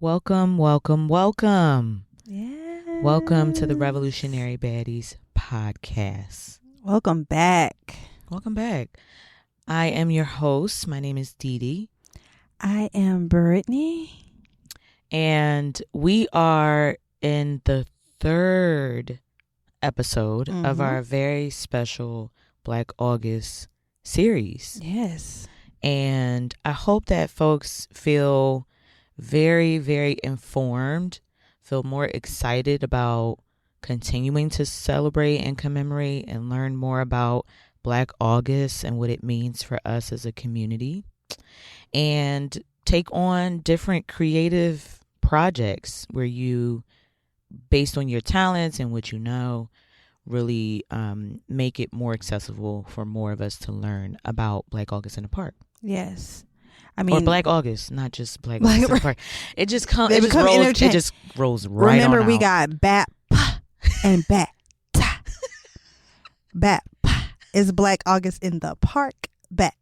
Welcome, welcome, welcome. Yeah. Welcome to the Revolutionary Baddies podcast. Welcome back. Welcome back. I am your host. My name is Dee Dee. I am Brittany. And we are in the third episode of our very special Black August series. Yes. And I hope that folks feel very, very informed, feel more excited about continuing to celebrate and commemorate and learn more about Black August and what it means for us as a community, and take on different creative projects where you, based on your talents and what you know, really make it more accessible for more of us to learn about Black August in the Park. Yes. I mean, or Black August, not just Black August in the Park. It just comes. It just rolls right Remember, on out. we got BAP and BAT. BAP is Black August in the Park. BAT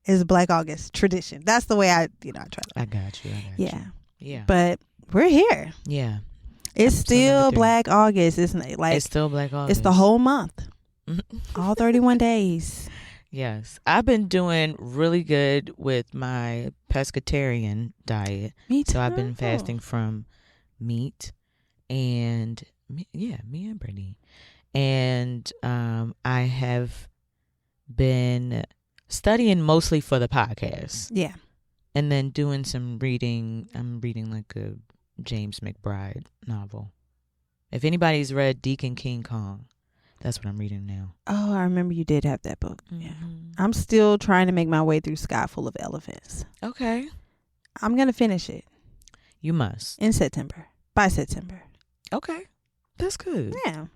is Black August tradition. That's the way I try to. I got you. Yeah. But we're here. Yeah. It's still Black August, isn't it? Like, it's still Black August. It's the whole month. All 31 days. Yes. I've been doing really good with my pescatarian diet. Me too. So I've been fasting from meat and me and Brittany. And I have been studying mostly for the podcast. Yeah. And then doing some reading. I'm reading like a James McBride novel. If anybody's read Deacon King Kong, that's what I'm reading now. Oh, I remember you did have that book. Mm-hmm. Yeah. I'm still trying to make my way through Sky Full of Elephants. Okay. I'm going to finish it. You must. In September. By September. Okay. That's good. Yeah.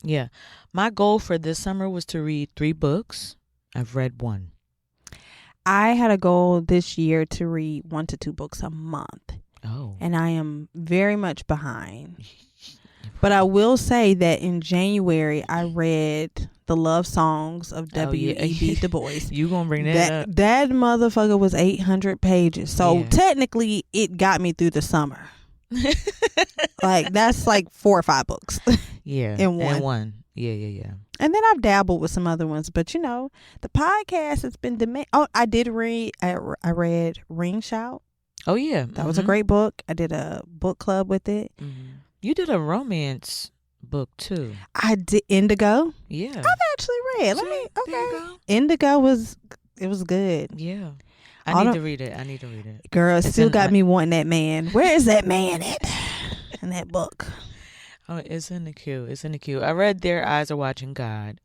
Yeah. My goal for this summer was to read 3 books. I've read 1. I had a goal this year to read 1 to 2 books a month. Oh. And I am very much behind. But I will say that in January, I read the love songs of W.E.B. Du Bois. You gonna bring that up? That motherfucker was 800 pages. So technically, it got me through the summer. Like, that's like 4 or 5 books. Yeah. In one. Yeah. And then I've dabbled with some other ones. But, the podcast has been I did read. I read Ring Shout. Oh, yeah. That was a great book. I did a book club with it. Mm-hmm. You did a romance book too. I did Indigo. Yeah. I've actually read. There you go. Indigo was good. Yeah. I need to read it. Girl, it still got me wanting that man. Where is that man at in that book? Oh, it's in the queue. I read Their Eyes Are Watching God,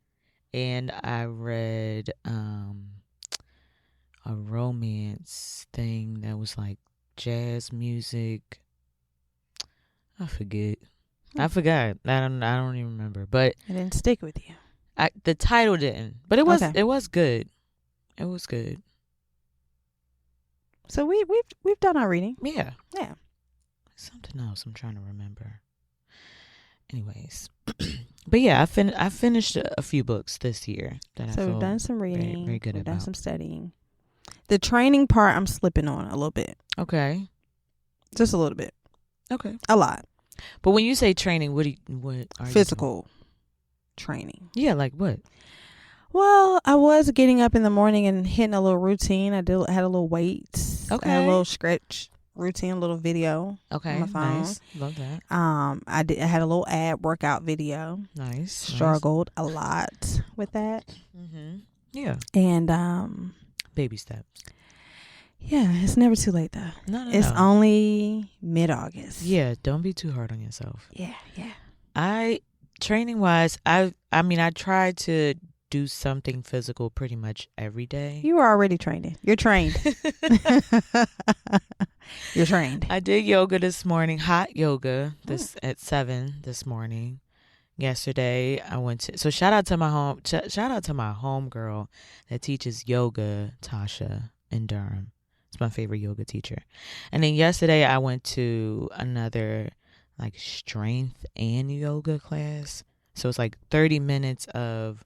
and I read a romance thing that was like jazz music. I forgot. I don't even remember. But it didn't stick with you. The title didn't. But it was good. It was good. So we've done our reading. Yeah. Yeah. Something else I'm trying to remember. Anyways. But yeah, I finished a few books this year that I feel we've done some reading. Very, very good we've about. done some studying. The training part I'm slipping on a little bit. Okay. Just a little bit. Okay. A lot. But when you say training, what are physical training? Yeah, like what? Well, I was getting up in the morning and hitting a little routine. I had a little weights. Okay. I had a little stretch routine, a little video. Okay. On my phone. Nice. Love that. I had a little ab workout video. Nice. Struggled a lot with that. Mm-hmm. Yeah. And baby steps. Yeah, it's never too late though. No. It's only mid-August. Yeah, don't be too hard on yourself. Yeah. Training wise, I try to do something physical pretty much every day. You were already training. You're trained. You're trained. I did yoga this morning, hot yoga at 7 this morning. Yesterday I went to shout out to my home girl that teaches yoga, Tasha, in Durham. It's my favorite yoga teacher. And then yesterday I went to another like strength and yoga class. So it's like 30 minutes of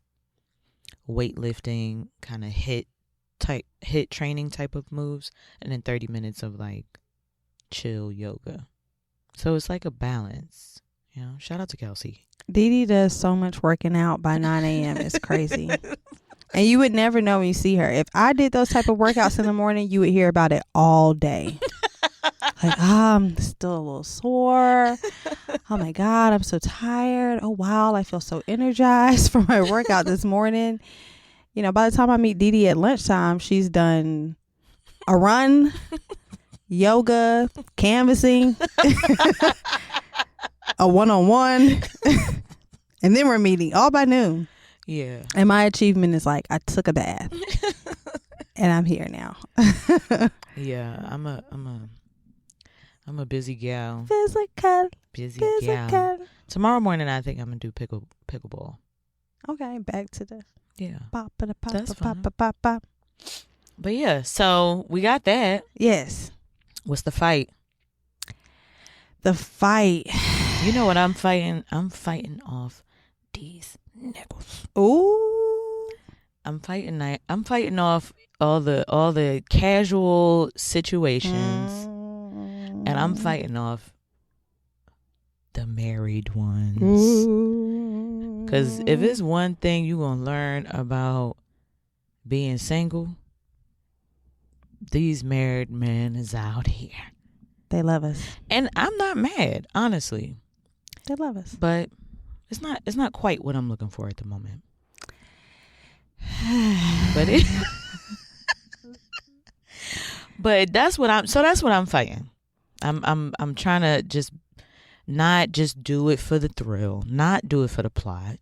weightlifting, kind of hit training type of moves, and then 30 minutes of like chill yoga. So it's like a balance. Shout out to Kelsey. Dee Dee does so much working out by 9 a.m. It's crazy. And you would never know when you see her. If I did those type of workouts in the morning, you would hear about it all day. Like, I'm still a little sore. Oh my God, I'm so tired. Oh wow, I feel so energized from my workout this morning. By the time I meet Dee Dee at lunchtime, she's done a run, yoga, canvassing, a one-on-one, and then we're meeting all by noon. Yeah. And my achievement is like, I took a bath and I'm here now. Yeah, I'm a busy gal. Busy gal. Tomorrow morning, I think I'm gonna do pickleball. Okay, back to the pop. That's fine. But yeah, so we got that. Yes. What's the fight? The fight. You know what I'm fighting? I'm fighting off these niggles. Ooh. I'm fighting off all the casual situations, and I'm fighting off the married ones. Because if it's one thing you gonna learn about being single, these married men is out here. They love us, and I'm not mad, honestly. They love us, but it's not quite what I'm looking for at the moment. But that's what I'm fighting. I'm trying to just not just do it for the thrill, not do it for the plot.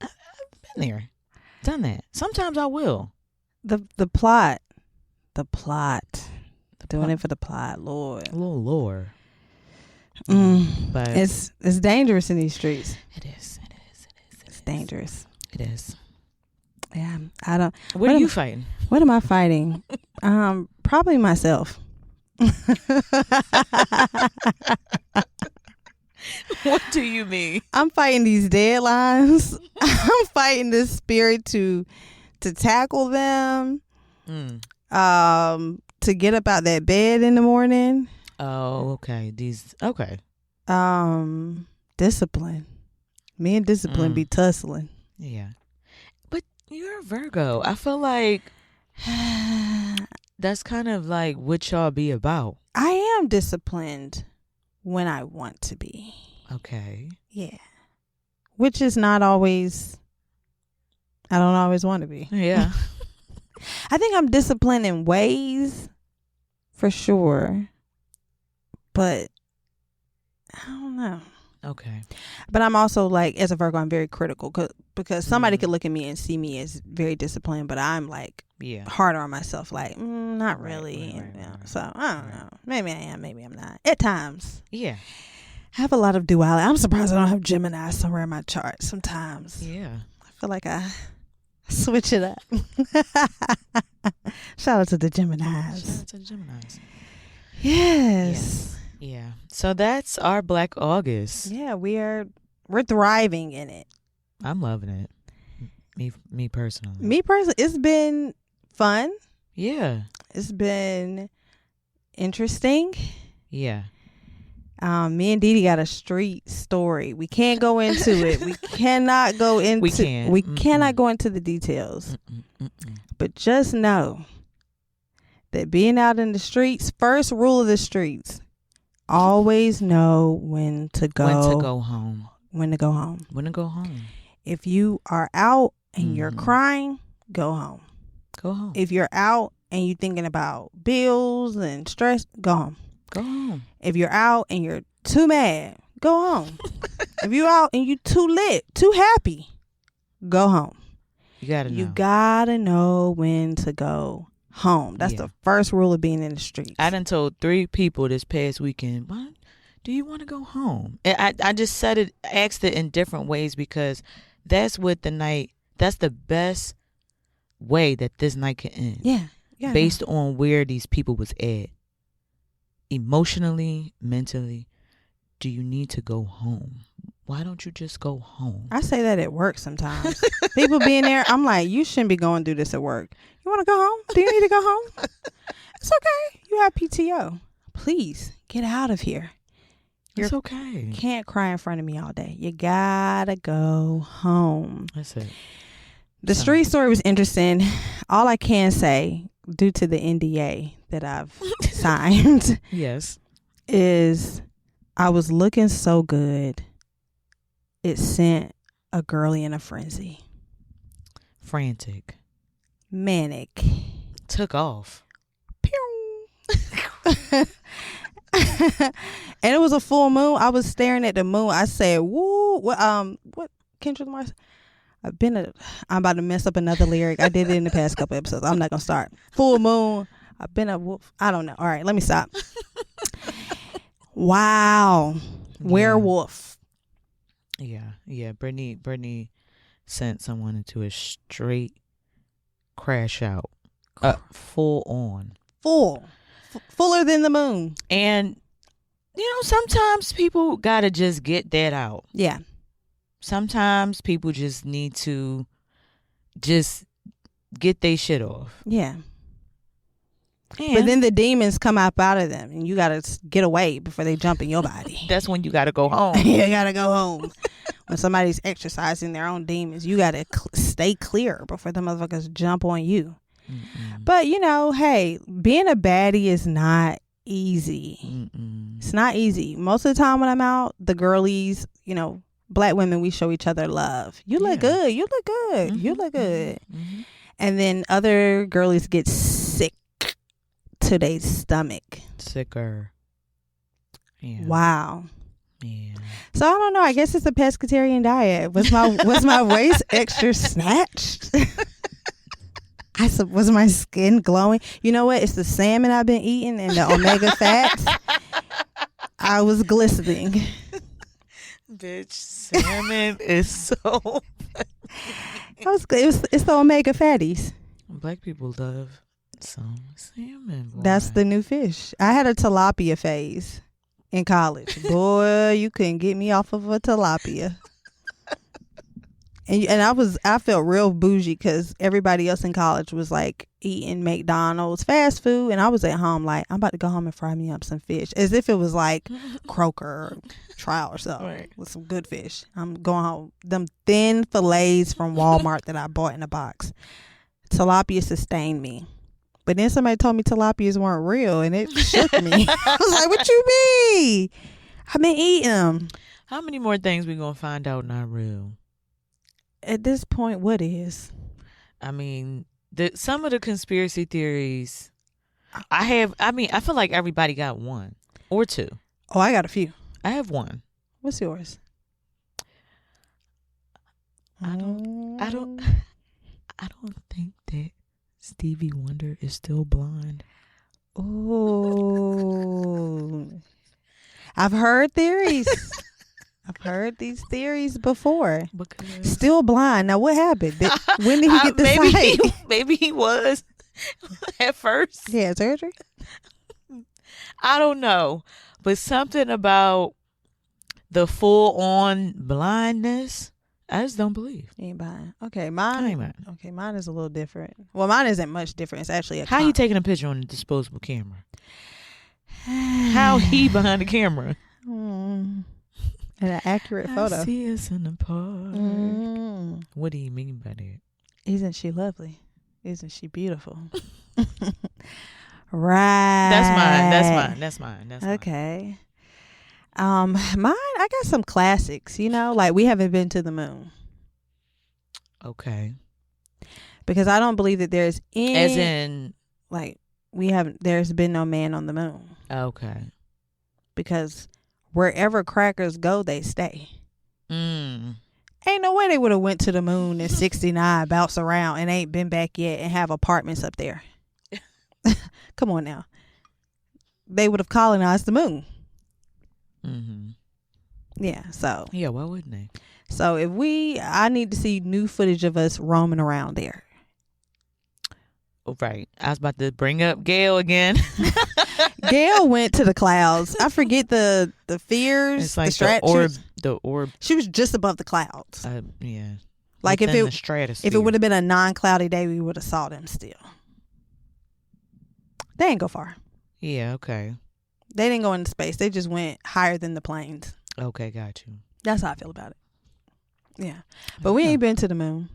I've been there, done that. Sometimes I will. The plot. Doing it for the plot, Lord. A little lore. But it's dangerous in these streets. It is. It's dangerous. It is. Yeah, I don't. What are you fighting? What am I fighting? Probably myself. What do you mean? I'm fighting these deadlines. I'm fighting this spirit to tackle them. To get up out that bed in the morning. Oh, okay. Okay. Discipline. Me and discipline be tussling. Yeah. But you're a Virgo. I feel like that's kind of like what y'all be about. I am disciplined when I want to be. Okay. Yeah. Which is not always, I don't always want to be. Yeah. I think I'm disciplined in ways, for sure. But I don't know. Okay. But I'm also like, as a Virgo, I'm very critical because somebody could look at me and see me as very disciplined, but I'm like harder on myself. Like, not really. Right. So I don't know. Maybe I am. Maybe I'm not. At times. Yeah. I have a lot of duality. I'm surprised I don't have Gemini somewhere in my chart sometimes. Yeah. I feel like I switch it up. Shout out to the Geminis. Yes. Yeah. So that's our Black August. Yeah, we're thriving in it. I'm loving it. Me personally. It's been fun. Yeah. It's been interesting. Yeah. Me and Dee Dee got a street story. We can't go into it. We cannot go into. We cannot go into the details. But just know that being out in the streets, first rule of the streets, always know when to go. When to go home. When to go home. When to go home. If you are out and you're crying, go home. Go home. If you're out and you're thinking about bills and stress, go home. Go home. If you're out and you're too mad, go home. If you're out and you're too lit, too happy, go home. You gotta know when to go home. That's the first rule of being in the streets. I done told 3 people this past weekend, what? Do you want to go home? And I just asked it in different ways because that's the best way that this night can end. Yeah. Based on where these people was at. Emotionally, mentally, do you need to go home? Why don't you just go home? I say that at work sometimes. People being there, I'm like, you shouldn't be going through this at work. You want to go home? Do you need to go home? It's okay. You have PTO. please get out of here. It's okay. You can't cry in front of me all day. You gotta go home. That's it. The street story was interesting. All I can say, due to the NDA that I've signed, yes, is I was looking so good. It sent a girly in a frenzy. Frantic. Manic. Took off. And it was a full moon. I was staring at the moon. I said, "Woo!" What Kendrick Lamar? I'm about to mess up another lyric. I did it in the past couple episodes. I'm not gonna start. Full moon. I've been a wolf. I don't know. All right, let me stop. Wow, werewolf. Yeah. Brittany sent someone into a straight crash out, full on, fuller than the moon. And sometimes people gotta just get that out. Yeah. Sometimes people just need to just get their shit off. Yeah. But then the demons come up out of them, and you gotta get away before they jump in your body. That's when you gotta go home. You gotta go home. When somebody's exercising their own demons, you gotta stay clear before the motherfuckers jump on you. Mm-mm. But hey, being a baddie is not easy. Mm-mm. It's not easy. Most of the time when I'm out, the girlies, Black women, we show each other love. You look good. You look good. Mm-hmm. You look good. Mm-hmm. And then other girlies get sick to their stomach. Sicker. Yeah. Wow. Yeah. So I don't know. I guess it's a pescatarian diet. Was my waist extra snatched? Was my skin glowing? You know what? It's the salmon I've been eating and the omega fats. I was glistening. Bitch, salmon is so it's the omega fatties. Black people love some salmon. Boy. That's the new fish. I had a tilapia phase in college. Boy, you couldn't get me off of a tilapia. And I felt real bougie because everybody else in college was like eating McDonald's fast food, and I was at home like, I'm about to go home and fry me up some fish, as if it was like Croaker or Trout or something, right, with some good fish. I'm going home. Them thin fillets from Walmart that I bought in a box. Tilapia sustained me. But then somebody told me tilapias weren't real, and it shook me. I was like, what you mean? I've been eating them. How many more things we gonna find out not real? At this point, what is? I mean, some of the conspiracy theories I feel like everybody got one or two. Oh, I got a few. I have one. What's yours? I don't think that Stevie Wonder is still blind. Oh, I've heard theories. I've heard these theories before. Because still blind. Now, what happened? When did he get the sight? Maybe he was at first. He had surgery? I don't know. But something about the full-on blindness, I just don't believe. You ain't buying. Okay, mine is a little different. Well, mine isn't much different. It's actually How he taking a picture on a disposable camera? How he behind the camera? And an accurate photo. I see us in the park. What do you mean by that? Isn't she lovely? Isn't she beautiful? Right. That's mine. Okay. Mine, I got some classics, like We Haven't Been to the Moon. Okay. Because I don't believe that there's any, as in, like, there's been no man on the moon. Okay. Because wherever crackers go, they stay. Ain't no way they would have went to the moon in 69, bounce around, and ain't been back yet and have apartments up there. Come on now. They would have colonized the moon. Mm-hmm. Yeah, so. Yeah, why wouldn't they? So I need to see new footage of us roaming around there. Oh, right. I was about to bring up Gail again. Gail went to the clouds. I forget the fears, it's like the orb. She was just above the clouds. Yeah. Like if it would have been a non-cloudy day, we would have saw them still. They ain't go far. Yeah. Okay. They didn't go into space. They just went higher than the planes. Okay, got you. That's how I feel about it. Yeah. But we ain't been to the moon.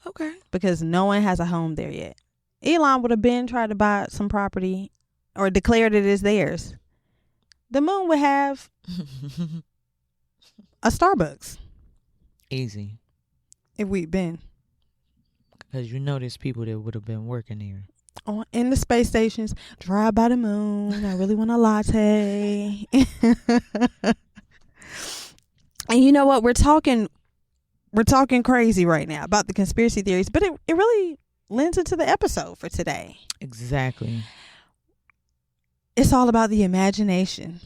Okay. Because no one has a home there yet. Elon would have been tried to buy some property or declared it as theirs. The moon would have a Starbucks. Easy. If we'd been. Because there's people that would have been working there. In the space stations, drive by the moon. I really want a latte. And you know what? We're talking crazy right now about the conspiracy theories, but it really lends into the episode for today. Exactly. It's all about the imagination,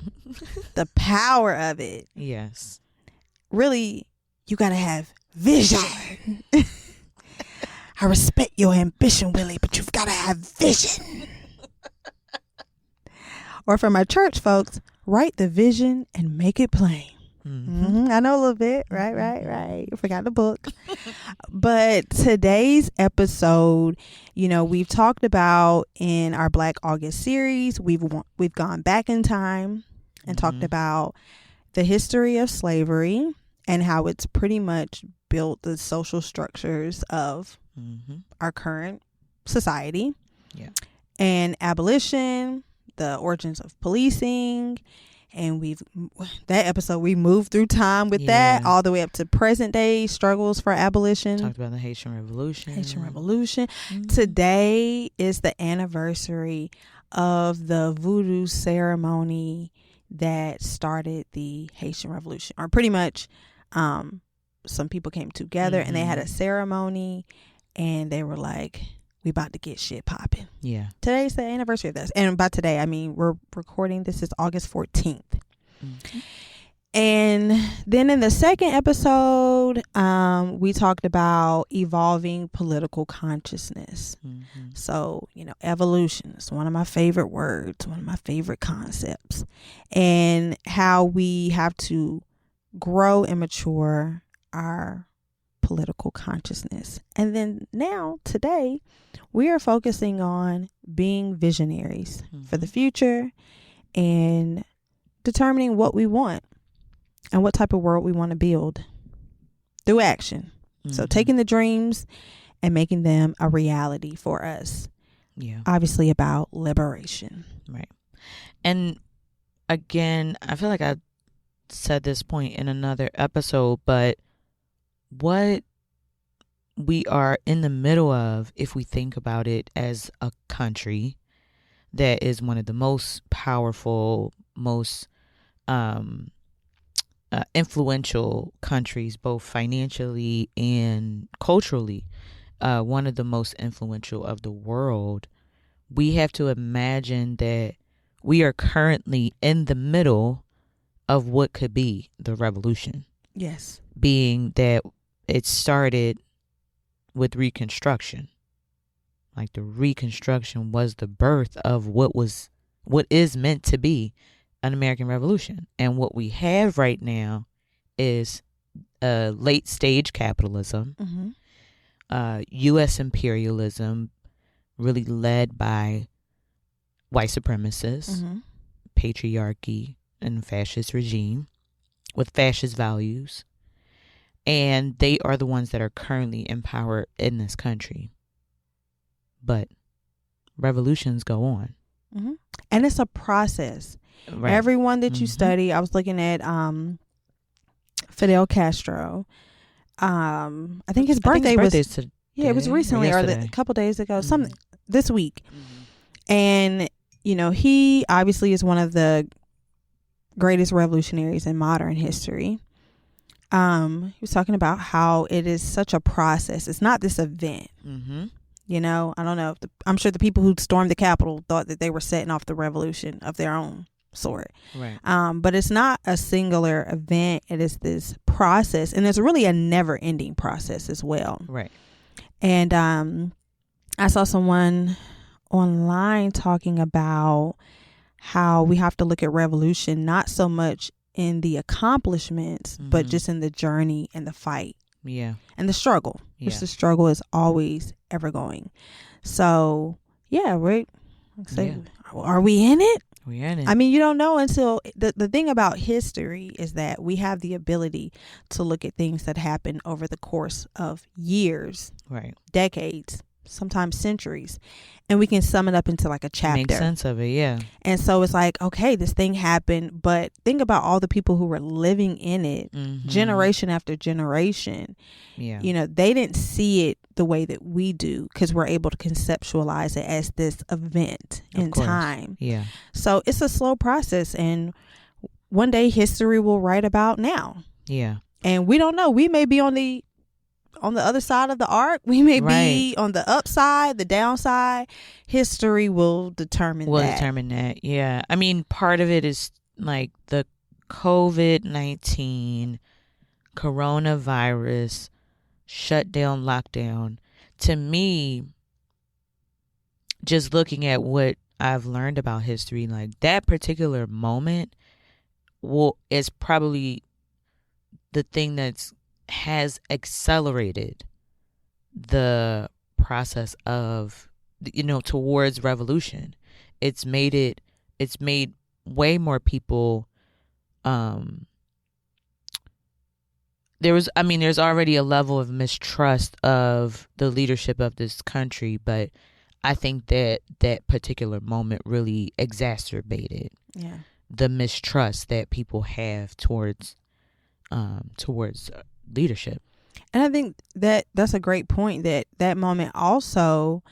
the power of it. Yes. Really, you got to have vision. I respect your ambition, Willie, but you've got to have vision. Or for my church folks, write the vision and make it plain. I know a little bit. Right. Forgot the book. But today's episode, we've talked about in our Black August series, we've gone back in time and talked about the history of slavery and how it's pretty much built the social structures of our current society. Yeah. And abolition, the origins of policing. And we moved through time with that all the way up to present day struggles for abolition. Talked about the Haitian Revolution. Today is the anniversary of the voodoo ceremony that started the Haitian Revolution. Or pretty much, some people came together and they had a ceremony and they were like, we about to get shit popping. Yeah. Today's the anniversary of this. And by today, I mean, we're recording. This is August 14th. And then in the second episode, we talked about evolving political consciousness. So, evolution is one of my favorite words, one of my favorite concepts, and how we have to grow and mature our political consciousness. And then now, today, we are focusing on being visionaries for the future and determining what we want and what type of world we want to build through action. So taking the dreams and making them a reality for us. Yeah. Obviously about liberation. Right. And again, I feel like I said this point in another episode, but what we are in the middle of, if we think about it as a country that is one of the most powerful, most influential countries, both financially and culturally, one of the most influential of the world, we have to imagine that we are currently in the middle of what could be the revolution. Yes. Being that it started with Reconstruction. Like the Reconstruction was the birth of what is meant to be an American Revolution. And what we have right now is late stage capitalism, U.S. imperialism, really led by white supremacists, patriarchy, and fascist regime with fascist values. And they are the ones that are currently in power in this country. But revolutions go on. And it's a process. Right. Everyone that you study, I was looking at Fidel Castro. I think his birthday was today, it was recently or a couple days ago, something this week. And he obviously is one of the greatest revolutionaries in modern history. He was talking about how it is such a process. It's not this event. I don't know. I'm sure the people who stormed the Capitol thought that they were setting off the revolution of their own sort. Right. But it's not a singular event. It is this process, and it's really a never-ending process as well. Right. And I saw someone online talking about how we have to look at revolution not so much in the accomplishments, but just in the journey and the fight. Yeah. And the struggle, which the struggle is always ever going. So, are we in it? We're in it. I mean, you don't know until the thing about history is that we have the ability to look at things that happen over the course of years, right, decades, sometimes centuries, and we can sum it up into like a chapter. Make sense of it, yeah. And so it's like, okay, this thing happened, but think about all the people who were living in it, generation after generation. Yeah, you know, they didn't see it the way that we do because we're able to conceptualize it as this event in time. Yeah. So it's a slow process, and one day history will write about now. Yeah. And we don't know. We may be on the other side of the arc. We may be on the upside, the downside. History will determine that. Yeah. I mean, part of it is like the COVID-19 coronavirus shutdown, lockdown. To me, just looking at what I've learned about history, like that particular moment is probably the thing that's has accelerated the process of, towards revolution. It's made way more people, there's already a level of mistrust of the leadership of this country, but I think that particular moment really exacerbated the mistrust that people have towards leadership. And I think that's a great point, that moment also,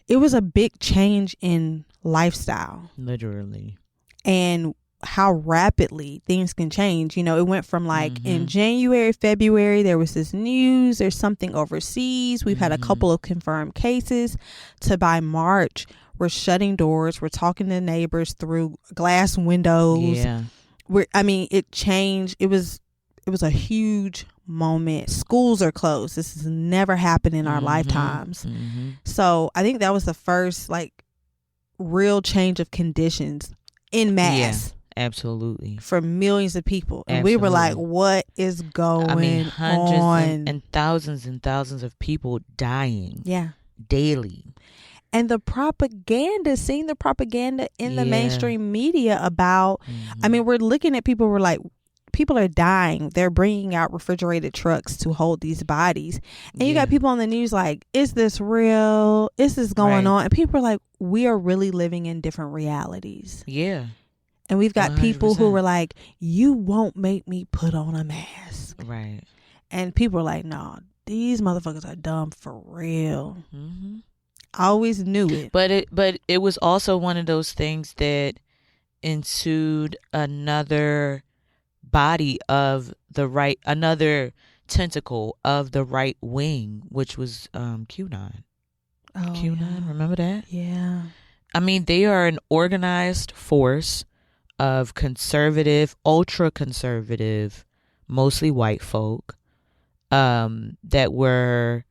it was a big change in lifestyle. Literally. And how rapidly things can change. It went from like in January, February, there was this news, there's something overseas. We've had a couple of confirmed cases, to by March, we're shutting doors. We're talking to neighbors through glass windows. Yeah. It changed. It was a huge moment. Schools are closed. This has never happened in our lifetimes. So I think that was the first like real change of conditions in mass. Yeah, absolutely. For millions of people. And we were like, what is going on? Hundreds and thousands of people dying. Yeah. Daily. And the propaganda, seeing the propaganda in the mainstream media about, we're looking at people, we're like, people are dying. They're bringing out refrigerated trucks to hold these bodies. And you got people on the news like, is this real? Is this going on? And people are like, we are really living in different realities. Yeah. And we've got 100%. People who were like, you won't make me put on a mask. Right. And people are like, no, these motherfuckers are dumb for real. I always knew it. But it was also one of those things that ensued another body of another tentacle of the right wing, which was QAnon. Oh, QAnon, remember that? Yeah. They are an organized force of conservative, ultra conservative, mostly white folk, that were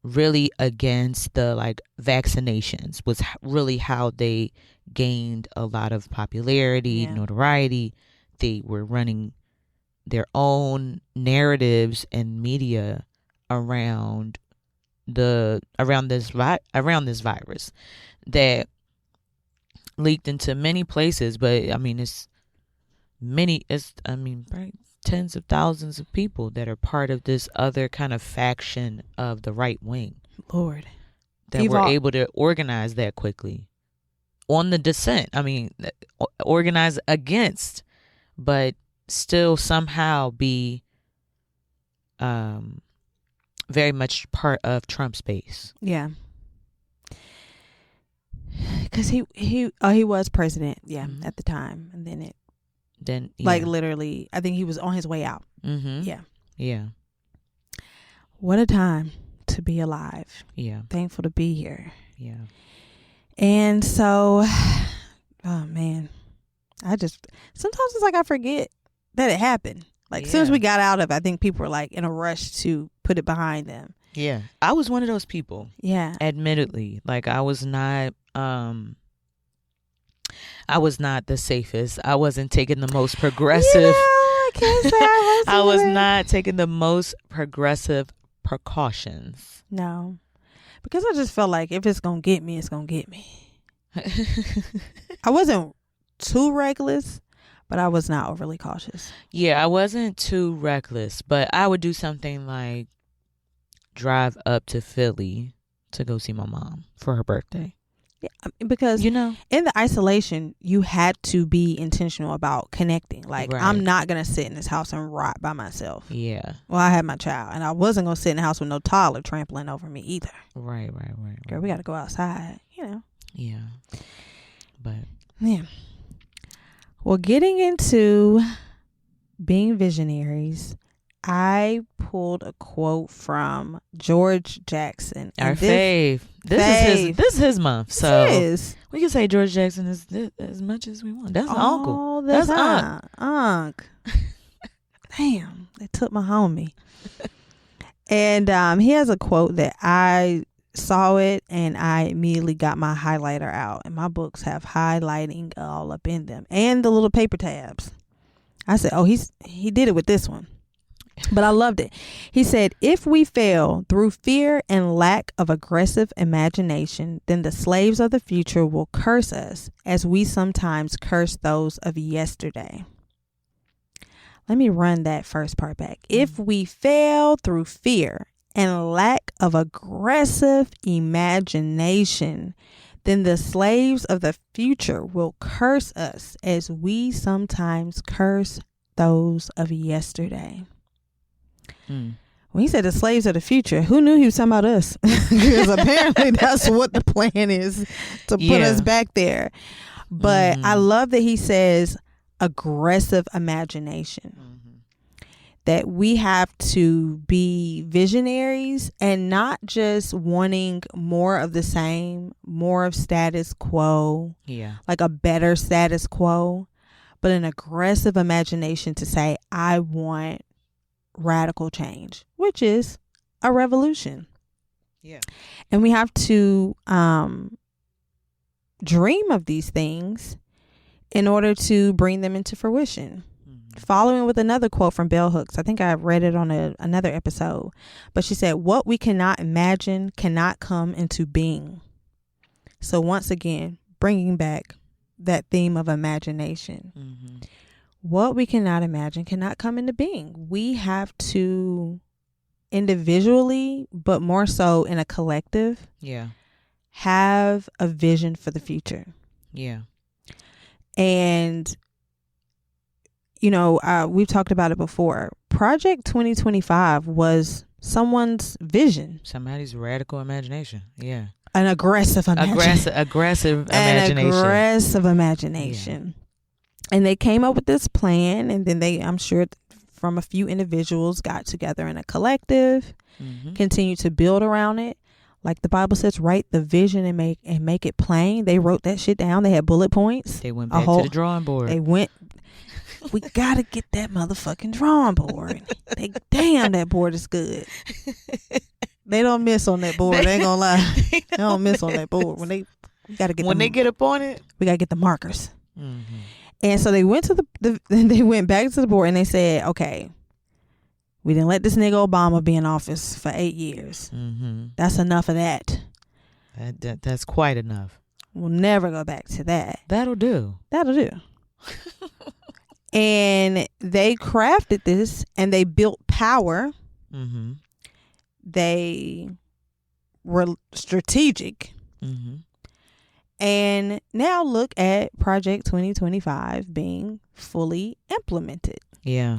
really against the vaccinations, was really how they gained a lot of popularity, notoriety. They were running their own narratives and media around this virus that leaked into many places, but it's right, tens of thousands of people that are part of this other kind of faction of the right wing. Lord, that were able to organize that quickly on the dissent. Organize against, but still somehow be very much part of Trump's base. Yeah. Because he was president, at the time, and then literally, I think he was on his way out. Yeah. What a time to be alive. Yeah. Thankful to be here. Yeah. And so, oh man, sometimes it's like I forget that it happened. As soon as we got out of it, I think people were like in a rush to put it behind them. Yeah. I was one of those people. Yeah. Admittedly. I was not the safest. I wasn't taking the most progressive. I can't say I was not taking the most progressive precautions. No. Because I just felt like if it's going to get me, it's going to get me. I wasn't too reckless, but I was not overly cautious. Yeah, I wasn't too reckless, but I would do something like drive up to Philly to go see my mom for her birthday. Yeah, because You know? in the isolation, you had to be intentional about connecting. Like, Right. I'm not going to sit in this house and rot by myself. Yeah. Well, I had my child, and I wasn't going to sit in the house with no toddler trampling over me either. Right. Girl, we got to go outside, Yeah. But Yeah. Well, getting into being visionaries, I pulled a quote from George Jackson. our fave. This is his month. So is. we can say George Jackson is as much as we want. That's uncle. That's Unc. Unc. Damn, they took my homie. And he has a quote that I saw it and I immediately got my highlighter out. And my books have highlighting all up in them and the little paper tabs. I said, oh, he did it with this one. But I loved it. He said, if we fail through fear and lack of aggressive imagination, then the slaves of the future will curse us as we sometimes curse those of yesterday. Let me run that first part back. If we fail through fear and lack of aggressive imagination, then the slaves of the future will curse us as we sometimes curse those of yesterday. When he said the slaves of the future, who knew he was talking about us? Because apparently that's what the plan is, to put us back there. But I love that he says aggressive imagination. That we have to be visionaries and not just wanting more of the same, more of status quo, like a better status quo, but an aggressive imagination to say, I want radical change, which is a revolution. And we have to dream of these things in order to bring them into fruition. Following with another quote from Bell Hooks. I think I read it on another episode, but she said, what we cannot imagine cannot come into being. So once again, bringing back that theme of imagination. What we cannot imagine cannot come into being. We have to individually, but more so in a collective, have a vision for the future. And we've talked about it before. Project 2025 was someone's vision. Somebody's radical imagination. An aggressive imagination. Aggressive imagination. An aggressive imagination. And they came up with this plan, and then I'm sure from a few individuals got together in a collective, continued to build around it. Like the Bible says, write the vision and make it plain. They wrote that shit down. They had bullet points. They went back to the drawing board. We gotta get that motherfucking drawing board. Damn, that board is good. They don't miss on that board. They ain't gonna lie. They don't miss on that board. When they get up on it, we gotta get the markers. And so they went to they went back to the board and they said, okay, we didn't let this nigga Obama be in office for 8 years. That's enough of that. That's quite enough. We'll never go back to that. That'll do. And they crafted this and they built power. They were strategic. And now look at Project 2025 being fully implemented.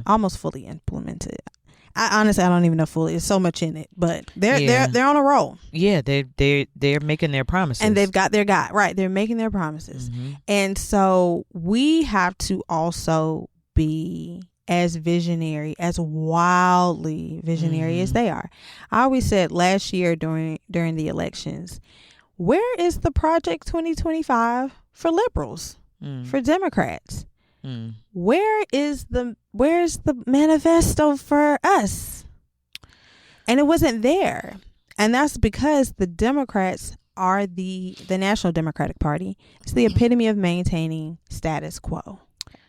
Almost fully implemented. I honestly don't even know fully. There's so much in it, but they're on a roll. They're making their promises, and they've got their guy right. They're making their promises, and so we have to also be as visionary, as wildly visionary as they are. I always said last year during the elections, where is the Project 2025 for liberals, for Democrats? Where's the manifesto for us? And it wasn't there. And that's because the Democrats are the National Democratic Party. It's the epitome of maintaining status quo,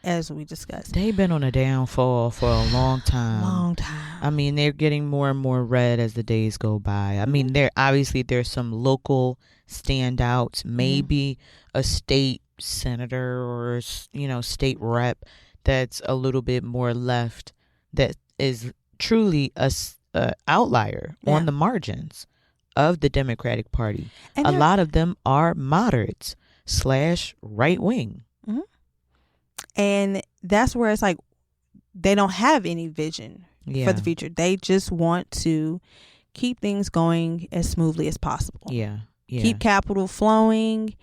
as we discussed. They've been on a downfall for a long time. I mean, they're getting more and more red as the days go by. I mean, there's some local standouts, maybe a state senator or state rep that's a little bit more left, that is truly a outlier on the margins of the Democratic Party. And a lot of them are moderates / right wing. Mm-hmm. And that's where it's like they don't have any vision for the future. They just want to keep things going as smoothly as possible. Yeah. Keep capital flowing,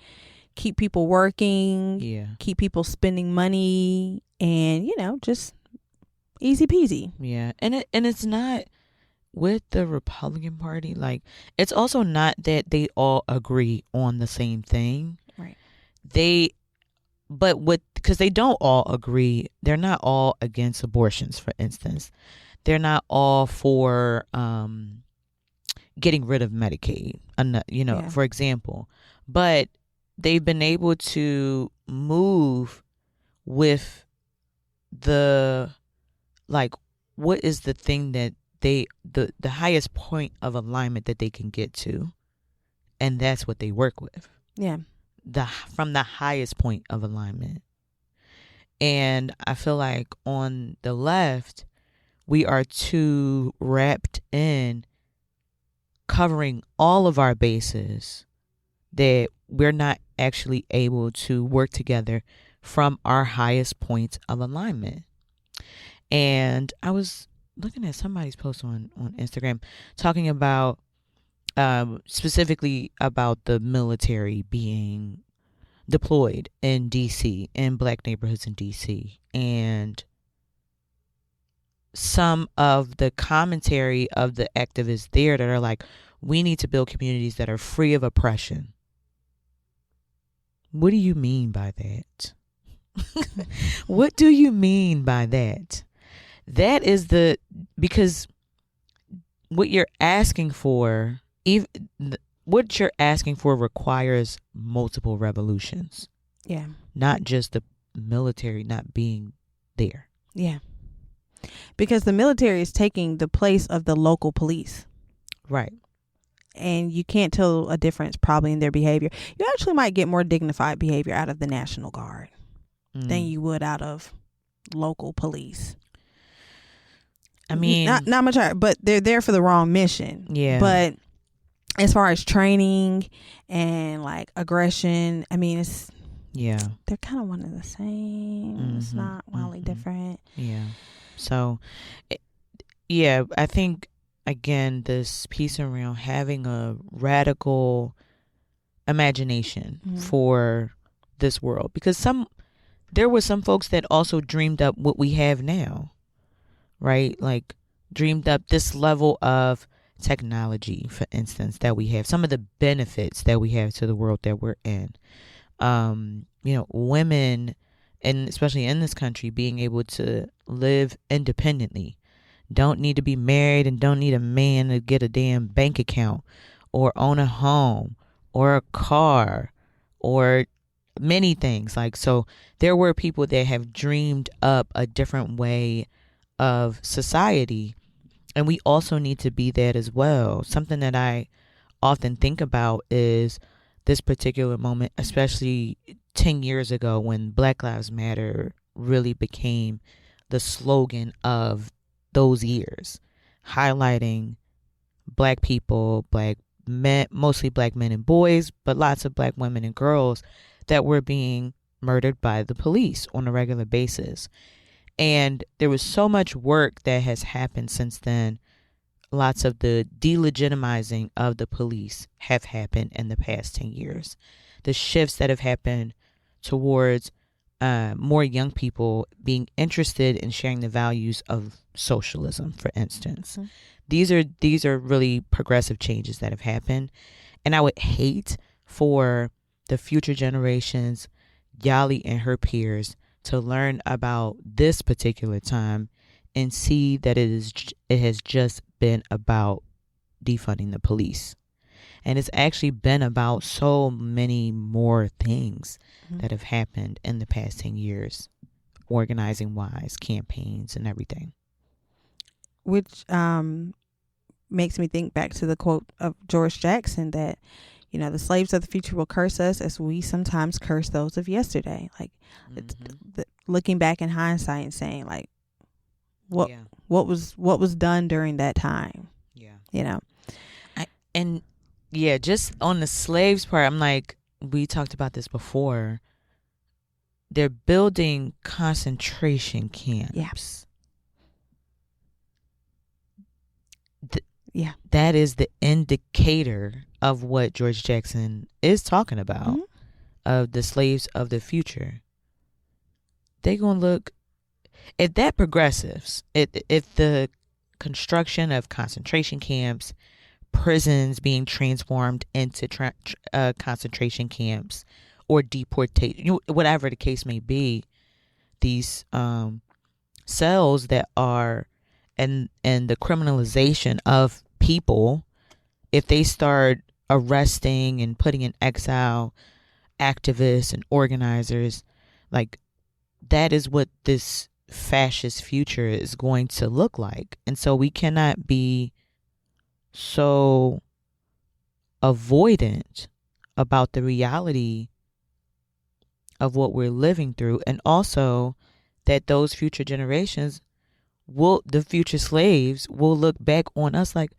keep people working, keep people spending money, and just easy peasy. Yeah. And it's not with the Republican Party, like, it's also not that they all agree on the same thing. Right. Because they don't all agree, they're not all against abortions, for instance. They're not all for getting rid of Medicaid, for example. But they've been able to move with the, like, what is the thing that the highest point of alignment that they can get to, and that's what they work with. Yeah. From the highest point of alignment. And I feel like on the left, we are too wrapped in covering all of our bases that we're not actually able to work together from our highest points of alignment. And I was looking at somebody's post on Instagram talking about specifically about the military being deployed in DC, in black neighborhoods in DC, and some of the commentary of the activists there that are like, we need to build communities that are free of oppression. What do you mean by that? What do you mean by that? That is because what you're asking for, what you're asking for requires multiple revolutions. Yeah. Not just the military not being there. Yeah. Because the military is taking the place of the local police. Right. And you can't tell a difference probably in their behavior. You actually might get more dignified behavior out of the National Guard than you would out of local police. I mean, not much, but they're there for the wrong mission. Yeah. But as far as training and like aggression, I mean, they're kind of one of the same. Mm-hmm, it's not wildly different. Yeah. So, I think, again, this piece around having a radical imagination for this world, because there were some folks that also dreamed up what we have now, right? Like, dreamed up this level of technology, for instance, that we have, some of the benefits that we have to the world that we're in. Women, and especially in this country, being able to live independently, don't need to be married and don't need a man to get a damn bank account or own a home or a car or many things. Like, so there were people that have dreamed up a different way of society, and we also need to be that as well. Something that I often think about is this particular moment, especially 10 years ago when Black Lives Matter really became the slogan of those years, highlighting black people, black men, mostly black men and boys, but lots of black women and girls that were being murdered by the police on a regular basis. And there was so much work that has happened since then. Lots of the delegitimizing of the police have happened in the past 10 years. The shifts that have happened towards more young people being interested in sharing the values of socialism, for instance. Mm-hmm. These are really progressive changes that have happened. And I would hate for the future generations, Yali and her peers, to learn about this particular time and see that it has just been about defunding the police. And it's actually been about so many more things that have happened in the past 10 years, organizing wise, campaigns and everything. Which makes me think back to the quote of George Jackson that, The slaves of the future will curse us as we sometimes curse those of yesterday. Like, it's looking back in hindsight and saying, like, what was done during that time. Yeah. Just on the slaves part, I'm like, we talked about this before. They're building concentration camps. That is the indicator of what George Jackson is talking about, of the slaves of the future. They're going to look, if that progressives, if the construction of concentration camps, prisons being transformed into concentration camps or deportation, whatever the case may be, these cells that are, and the criminalization of people, if they start arresting and putting in exile activists and organizers, like, that is what this fascist future is going to look like. And so we cannot be so avoidant about the reality of what we're living through, and also that those future generations the future slaves will look back on us like,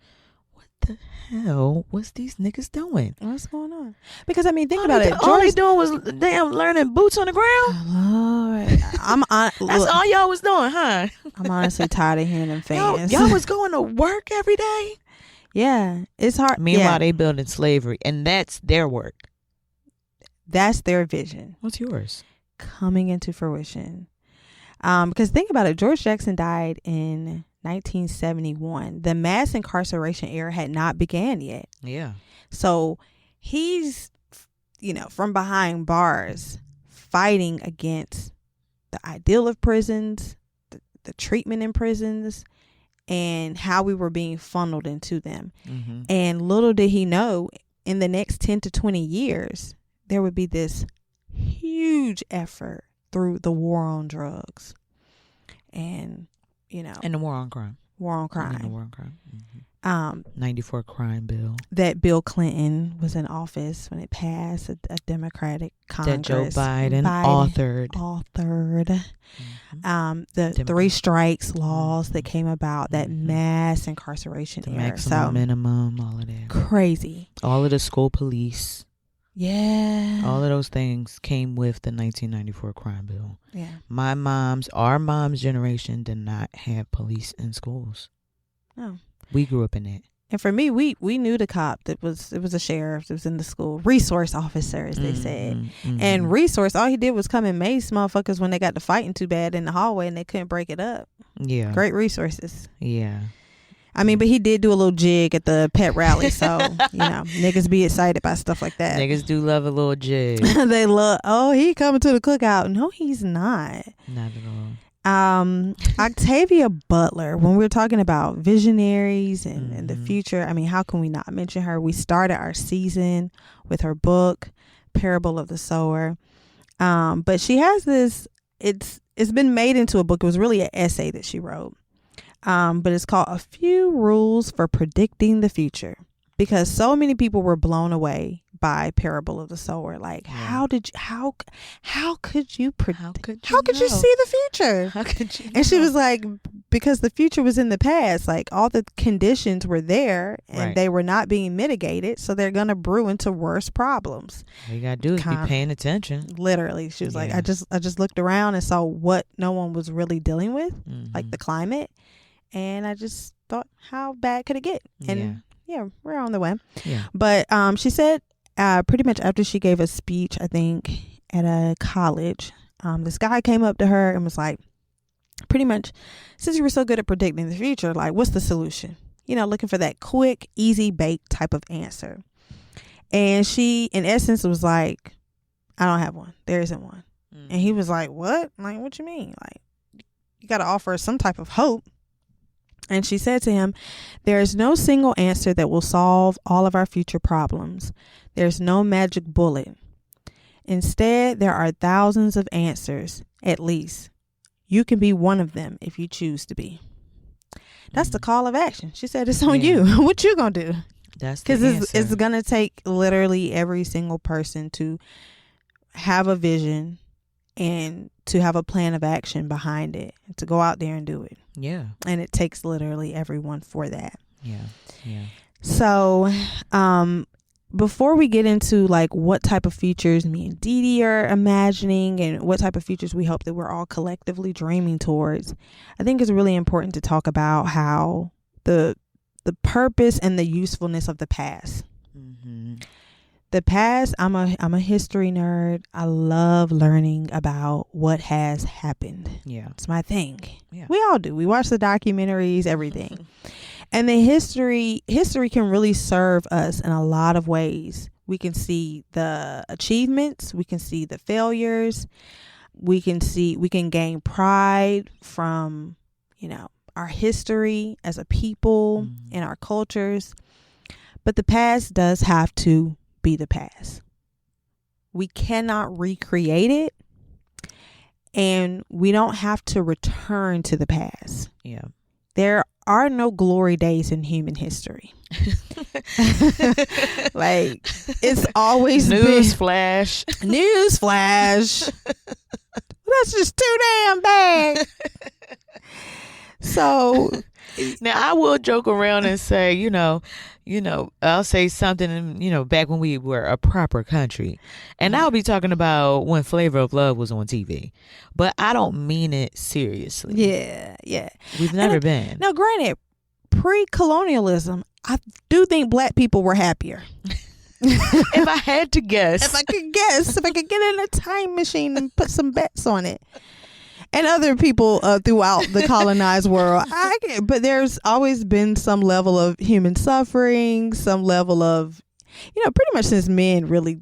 what the hell was these niggas doing? What's going on? Because think about it. All they doing was damn learning boots on the ground. Lord, that's all y'all was doing, huh? I'm honestly tired of hearing them fans. Y'all was going to work every day. Yeah, it's hard. Meanwhile, they building slavery, and that's their work. That's their vision. What's yours? Coming into fruition. Because think about it, George Jackson died in 1971. The mass incarceration era had not began yet. Yeah. So he's, from behind bars, fighting against the ideal of prisons, the treatment in prisons, and how we were being funneled into them. Mm-hmm. And little did he know, in the next 10 to 20 years, there would be this huge effort through the war on drugs and the war on crime. Mm-hmm. 94 crime bill that Bill Clinton was in office when it passed, a Democratic Congress that Joe Biden authored. Mm-hmm. The 3 strikes laws that came about, that mass incarceration the era, maximum minimum, all of that, crazy, all of the school police. Yeah. All of those things came with the 1994 crime bill. Yeah. Our mom's generation did not have police in schools. No. We grew up in that. And for me, we knew the cop it was a sheriff that was in the school. Resource officer, as they said. Mm-hmm. And resource, all he did was come and mace motherfuckers when they got to fighting too bad in the hallway and they couldn't break it up. Yeah. Great resources. Yeah. But he did do a little jig at the pet rally. So, niggas be excited by stuff like that. Niggas do love a little jig. They love, he coming to the cookout. No, he's not. Not at all. Octavia Butler, when we're talking about visionaries and the future, how can we not mention her? We started our season with her book, Parable of the Sower. But she has this, it's been made into a book. It was really an essay that she wrote. But it's called A Few Rules for Predicting the Future, because so many people were blown away by Parable of the Sower. Like, how could you predict? How could you see the future? How could you? And she was like, because the future was in the past. Like, all the conditions were there and they were not being mitigated, so they're gonna brew into worse problems. All you gotta do is be paying attention. Literally, she was like, I just looked around and saw what no one was really dealing with, like the climate. And I just thought, how bad could it get? And we're on the way. Yeah. But she said pretty much after she gave a speech, I think, at a college, this guy came up to her and was like, pretty much, since you were so good at predicting the future, like, what's the solution? Looking for that quick, easy bake type of answer. And she, in essence, was like, I don't have one. There isn't one. Mm-hmm. And he was like, what? Like, what you mean? Like, you got to offer some type of hope. And she said to him, there is no single answer that will solve all of our future problems. There's no magic bullet. Instead, there are thousands of answers, at least. You can be one of them if you choose to be. That's the call of action. She said, it's on you. What you gonna do? That's the Because it's answer. going to take literally every single person to have a vision and to have a plan of action behind it, and to go out there and do it. Yeah. And it takes literally everyone for that. Yeah. Yeah. So, before we get into like what type of futures me and Dee Dee are imagining and what type of futures we hope that we're all collectively dreaming towards, I think it's really important to talk about how the purpose and the usefulness of the past. Mm-hmm. The past, I'm a history nerd. I love learning about what has happened. Yeah. It's my thing. Yeah. We all do. We watch the documentaries, everything. And the history can really serve us in a lot of ways. We can see the achievements, we can see the failures, we can gain pride from, our history as a people and our cultures. But the past does have to be the past. We cannot recreate it, and we don't have to return to the past. Yeah. There are no glory days in human history. Like, it's always Newsflash. Newsflash. That's just too damn bad. So now I will joke around and say, I'll say something, back when we were a proper country, and I'll be talking about when Flavor of Love was on TV, but I don't mean it seriously. Yeah. We've never been. Now, granted, pre-colonialism, I do think black people were happier. If I had to guess. If I could get in a time machine and put some bets on it. And other people throughout the colonized world. But there's always been some level of human suffering, some level of, pretty much since men really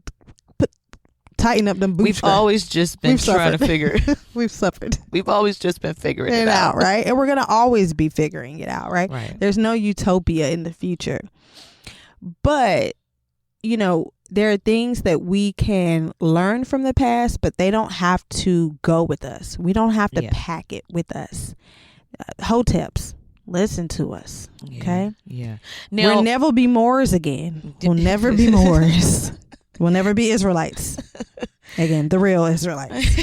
tighten up them bootstraps. We've always just been trying to figure. We've suffered. We've always just been figuring it out. Right? And we're going to always be figuring it out, right? There's no utopia in the future. But, there are things that we can learn from the past, but they don't have to go with us. We don't have to pack it with us. Hoteps, listen to us. Okay? Yeah. We'll never be Moors again. We'll never be Moors. We'll never be Israelites. Again, the real Israelites.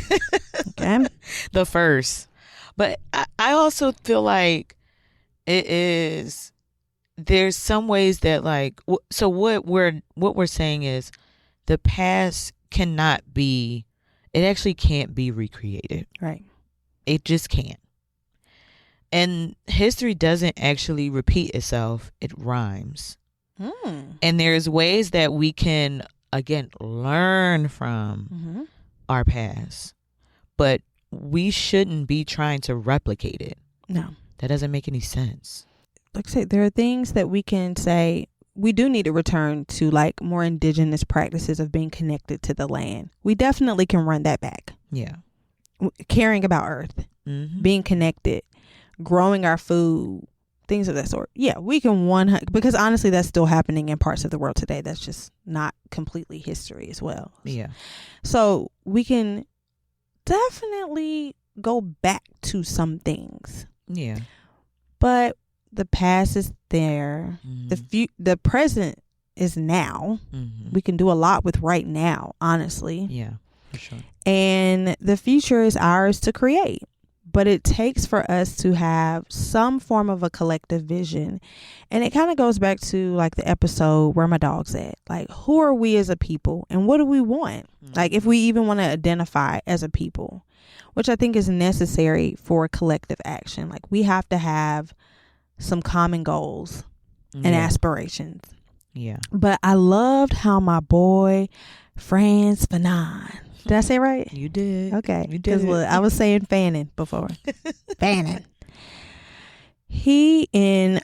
Okay? The first. But I also feel like there's some ways that so what we're saying is the past it actually can't be recreated. Right. It just can't. And history doesn't actually repeat itself. It rhymes. And there's ways that we can, again, learn from our past. But we shouldn't be trying to replicate it. No. That doesn't make any sense. Like I say, there are things that we can say we do need to return to, like more indigenous practices of being connected to the land. We definitely can run that back. Yeah. Caring about earth, being connected, growing our food, things of that sort. Yeah, we can because honestly, that's still happening in parts of the world today. That's just not completely history as well. Yeah. So we can definitely go back to some things. Yeah. But the past is there. The present is now. We can do a lot with right now, honestly. Yeah, for sure. And the future is ours to create. But it takes for us to have some form of a collective vision. And it kind of goes back to like the episode Where My Dog's At. Like, who are we as a people and what do we want? Like, if we even want to identify as a people, which I think is necessary for collective action. Like, we have to have some common goals and aspirations. Yeah. But I loved how my boy Frantz Fanon, did I say it right? You did. Okay. You did. Because I was saying Fanon before. Fanon. He in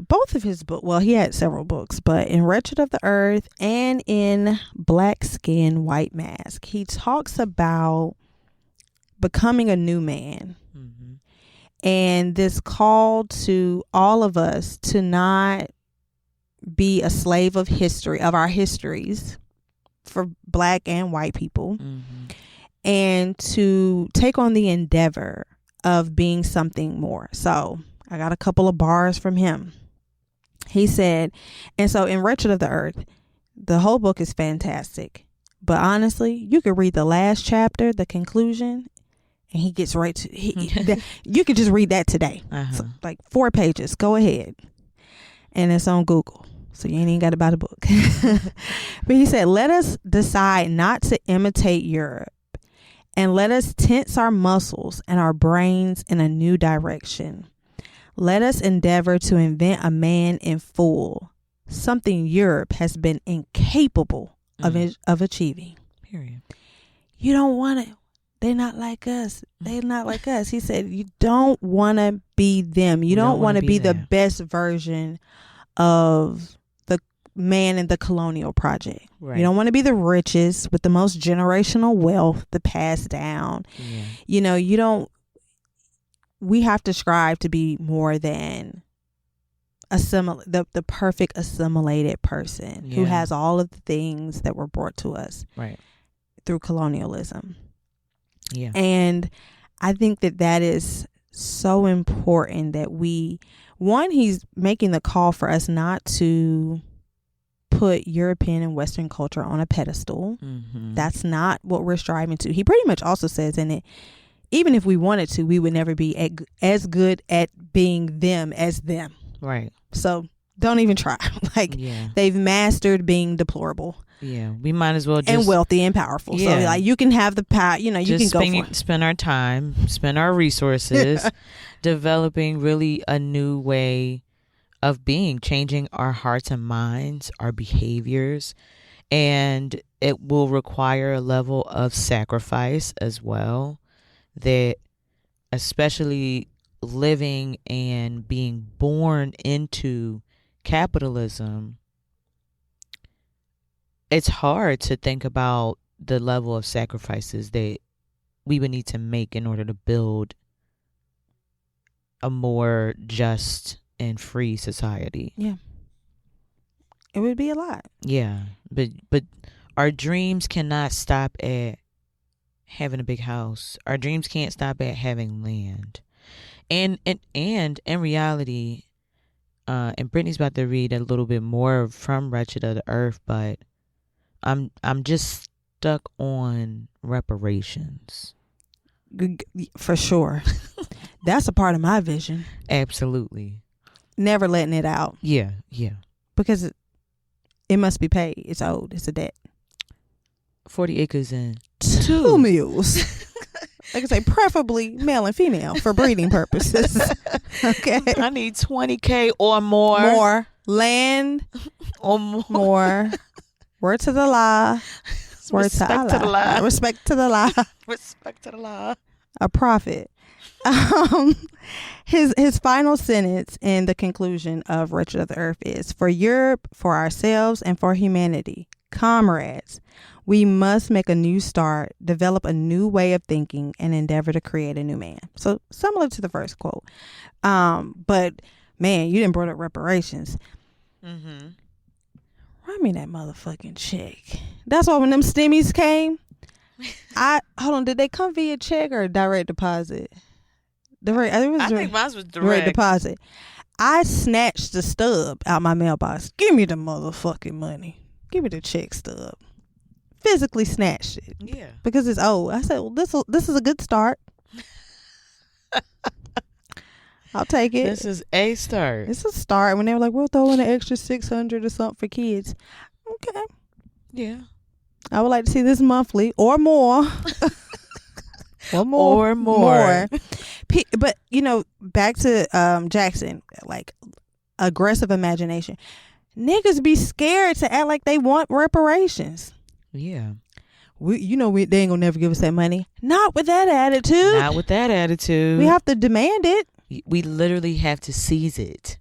both of his books, well, he had several books, but in Wretched of the Earth and in Black Skin, White Mask, he talks about becoming a new man. And this call to all of us to not be a slave of history, of our histories, for Black and white people, and to take on the endeavor of being something more. So I got a couple of bars from him. He said, and so in Wretched of the Earth, the whole book is fantastic. But honestly, you could read the last chapter, the conclusion, and he gets right to you could just read that today. So, like 4 pages. Go ahead. And it's on Google. So you ain't even got to buy the book. But he said, let us decide not to imitate Europe, and let us tense our muscles and our brains in a new direction. Let us endeavor to invent a man in full, something Europe has been incapable of achieving. Period. You don't want to. They're not like us. They're not like us. He said, you don't want to be them. You don't want to be the best version of the man in the colonial project. Right. You don't want to be the richest with the most generational wealth, the passed down. Yeah. You know, you don't. We have to strive to be more than the perfect assimilated person who has all of the things that were brought to us through colonialism. Yeah. And I think that is so important that he's making the call for us not to put European and Western culture on a pedestal. Mm-hmm. That's not what we're striving to. He pretty much also says in it, even if we wanted to, we would never be as good at being them as them. Right. So don't even try. They've mastered being deplorable. Yeah, we might as well just... And wealthy and powerful. Yeah. So you can have the power, you can go for it. Spend our time, spend our resources, developing really a new way of being, changing our hearts and minds, our behaviors. And it will require a level of sacrifice as well, that especially living and being born into capitalism, it's hard to think about the level of sacrifices that we would need to make in order to build a more just and free society. Yeah. It would be a lot. Yeah. But our dreams cannot stop at having a big house. Our dreams can't stop at having land. And in reality, and Brittany's about to read a little bit more from Wretched of the Earth, but I'm just stuck on reparations. For sure. That's a part of my vision. Absolutely. Never letting it out. Yeah. Because it must be paid. It's owed. It's a debt. 40 acres and 2 mules. Like I say, preferably male and female for breeding purposes. Okay. I need 20K or more. More land or more. More. Word to the law. Word to Allah. The law. Respect to the law. Respect to the law. A prophet. His final sentence in the conclusion of Wretched of the Earth is, for Europe, for ourselves, and for humanity, comrades, we must make a new start, develop a new way of thinking, and endeavor to create a new man. So similar to the first quote. But man, you didn't bring up reparations. Mm-hmm. Write me that motherfucking check. That's why when them stimmies came, hold on, did they come via check or direct deposit? I think mine was direct deposit. I snatched the stub out my mailbox. Give me the motherfucking money. Give me the check stub. Physically snatched it. Yeah. Because it's old. I said, well, this is a good start. I'll take it. This is a start. It's a start. When they were like, we'll throw in an extra $600 or something for kids. Okay. Yeah. I would like to see this monthly or more. Or more. But, back to Jackson, like aggressive imagination. Niggas be scared to act like they want reparations. Yeah. They ain't gonna never give us that money. Not with that attitude. Not with that attitude. We have to demand it. We literally have to seize it.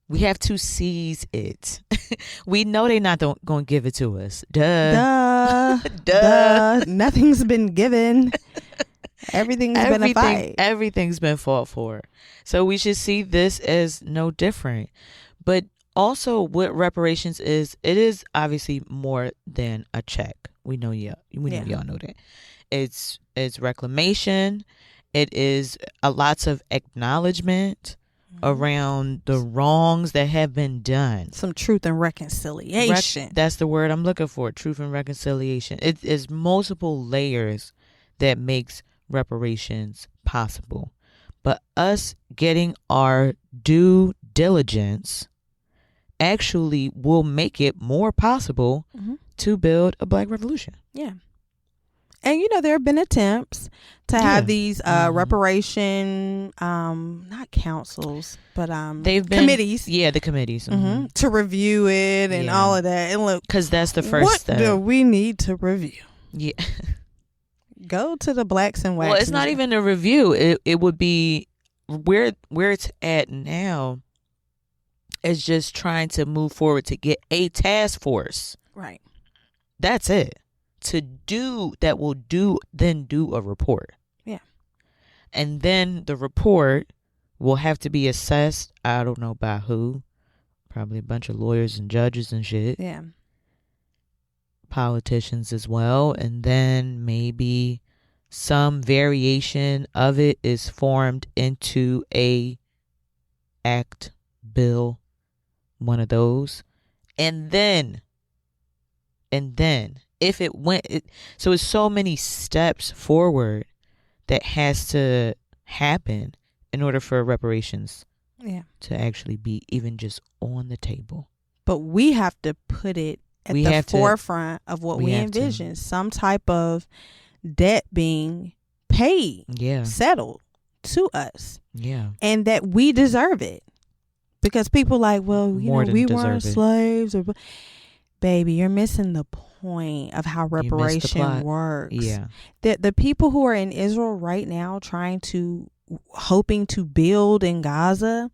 We have to seize it. We know they're not going to give it to us. Duh. Nothing's been given. Everything's been a fight. Everything's been fought for. So we should see this as no different. But also what reparations is, it is obviously more than a check. We know y'all know that. It's reclamation. It is lots of acknowledgement around the wrongs that have been done. Some truth and reconciliation. That's the word I'm looking for. Truth and reconciliation. It is multiple layers that makes reparations possible. But us getting our due diligence actually will make it more possible to build a Black revolution. Yeah. And, there have been attempts to have these reparation, not councils, but they've been committees. Yeah, the committees. To review it and all of that. And look, because that's the first step. What do we need to review? Yeah. Go to the Blacks and Whites. Well, it's not even a review. It would be where it's at now is just trying to move forward to get a task force. Right. That's it. To do that will do a report. Yeah. And then the report will have to be assessed. I don't know by who. Probably a bunch of lawyers and judges and shit. Yeah. Politicians as well. And then maybe some variation of it is formed into a act, bill, one of those. And then if it went, so it's so many steps forward that has to happen in order for reparations to actually be even just on the table. But we have to put it at the forefront of what we envision. Some type of debt being paid, settled to us. Yeah. And that we deserve it. Because people like, well, we weren't slaves. Or, baby, you're missing the point of how reparation works. Yeah. The people who are in Israel right now hoping to build in Gaza,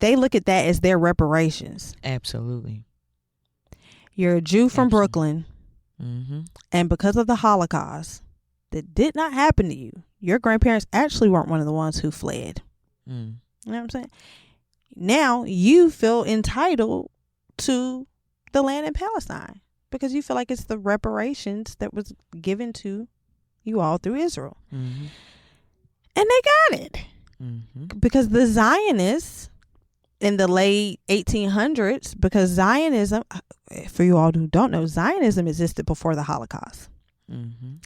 they look at that as their reparations. Absolutely. You're a Jew from Brooklyn, and because of the Holocaust that did not happen to you, your grandparents actually weren't one of the ones who fled. You know what I'm saying? Now you feel entitled to the land in Palestine because you feel like it's the reparations that was given to you all through Israel. And they got it. Because the Zionists in the late 1800s, because Zionism, for you all who don't know, Zionism existed before the Holocaust.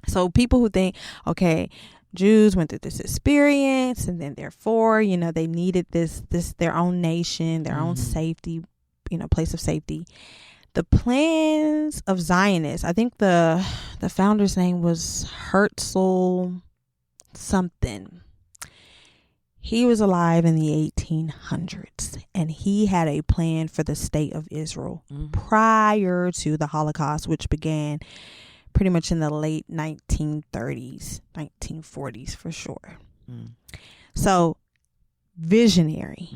So people who think, okay, Jews went through this experience and then therefore, they needed this their own nation, their own safety, place of safety. The plans of Zionists, I think the founder's name was Herzl something. He was alive in the 1800s and he had a plan for the state of Israel prior to the Holocaust, which began pretty much in the late 1930s, 1940s for sure. So visionary.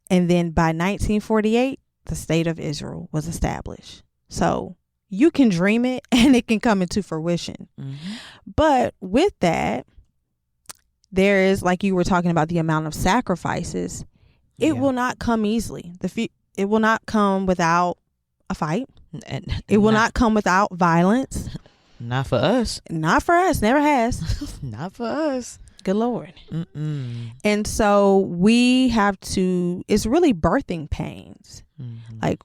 And then by 1948, the state of Israel was established. So you can dream it and it can come into fruition. But with that, there is, like you were talking about, the amount of sacrifices. It will not come easily. It will not come without a fight. It will not come without violence. Not for us. Not for us. Never has. Not for us. Good Lord. And so we have to, it's really birthing pains. Like,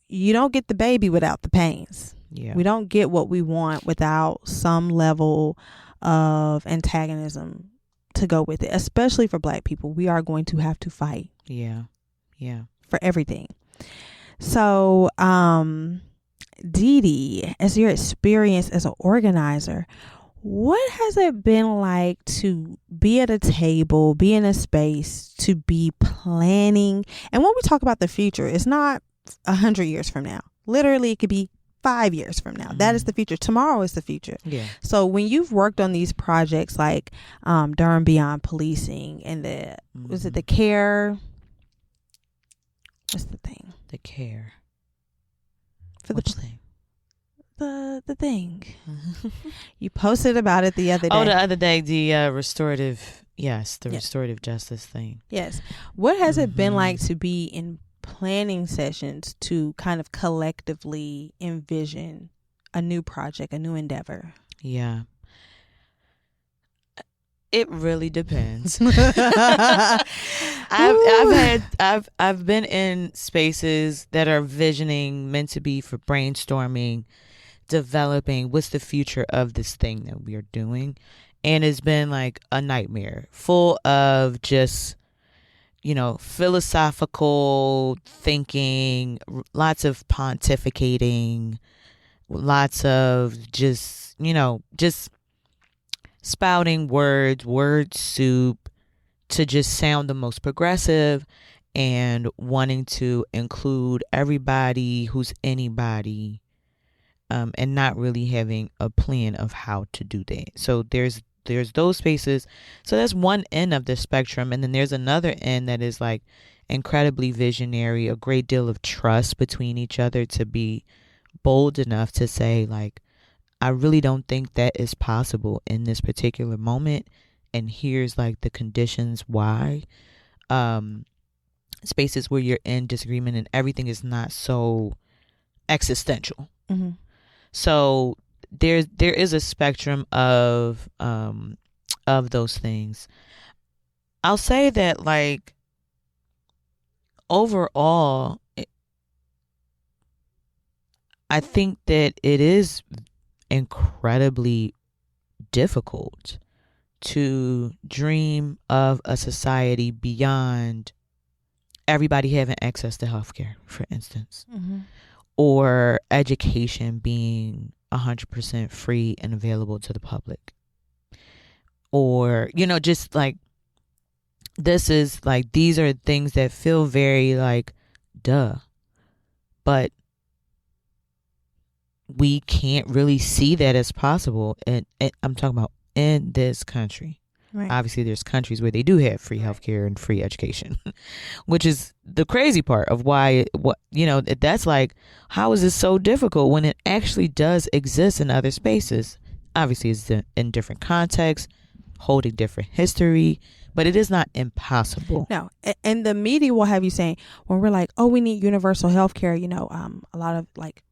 you don't get the baby without the pains. We don't get what we want without some level of antagonism to go with it, especially for Black people. We are going to have to fight. For everything. So, Dee Dee, as your experience as an organizer, what has it been like to be at a table, be in a space, to be planning? And when we talk about the future, it's not 100 years from now. Literally, it could be 5 years from now. That is the future. Tomorrow is the future. So when you've worked on these projects like Durham Beyond Policing and was it the CARE? What's the thing? The CARE. For Which thing? The thing. You posted about it the other day. Oh, the other day, the restorative justice thing. Yes. What has it been like to be in planning sessions to kind of collectively envision a new project, a new endeavor? Yeah. It really depends. Woo. I've been in spaces that are visioning, meant to be for brainstorming, developing what's the future of this thing that we are doing, and it's been like a nightmare, full of just philosophical thinking, lots of pontificating, lots of just spouting word soup to just sound the most progressive and wanting to include everybody who's anybody, and not really having a plan of how to do that. So there's those spaces. So that's one end of the spectrum, and then there's another end that is like incredibly visionary, a great deal of trust between each other to be bold enough to say, like, I really don't think that is possible in this particular moment, and here's like the conditions why. Spaces where you're in disagreement and everything is not so existential. Mm-hmm. So there is a spectrum of those things. I'll say that, like, overall, I think that it is incredibly difficult to dream of a society beyond everybody having access to healthcare, for instance, Mm-hmm. or education being 100% free and available to the public, or just like, this is like, these are things that feel very like duh, but we can't really see that as possible, and I'm talking about in this country. Right. Obviously there's countries where they do have free healthcare and free education, which is the crazy part of why, that's like, how is this so difficult when it actually does exist in other spaces? Obviously it's in different contexts, holding different history, but it is not impossible. No, and the media will have you saying, when we're like, oh, we need universal health care, a lot of, like,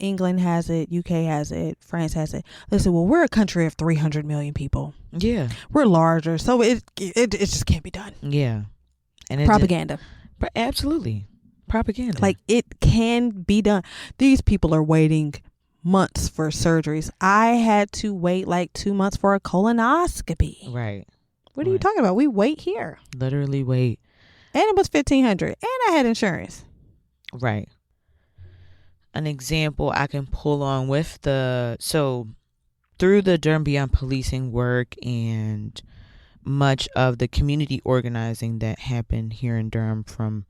England has it, UK has it, France has it. They say, well, we're a country of 300 million people. Yeah. We're larger, so it just can't be done. Yeah. And propaganda. Absolutely. Propaganda. Like, it can be done. These people are waiting months for surgeries. I had to wait like 2 months for a colonoscopy. Right. What are you talking about? We wait here. Literally wait. And it was $1,500. And I had insurance. Right. An example I can pull on with through the Durham Beyond Policing work and much of the community organizing that happened here in Durham from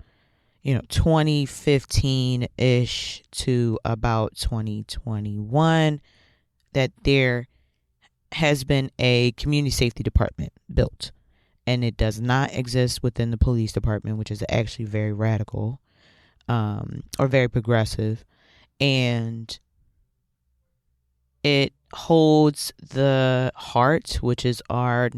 2015-ish to about 2021, that there has been a community safety department built, and it does not exist within the police department, which is actually very radical, or very progressive. And it holds the HEART, which is our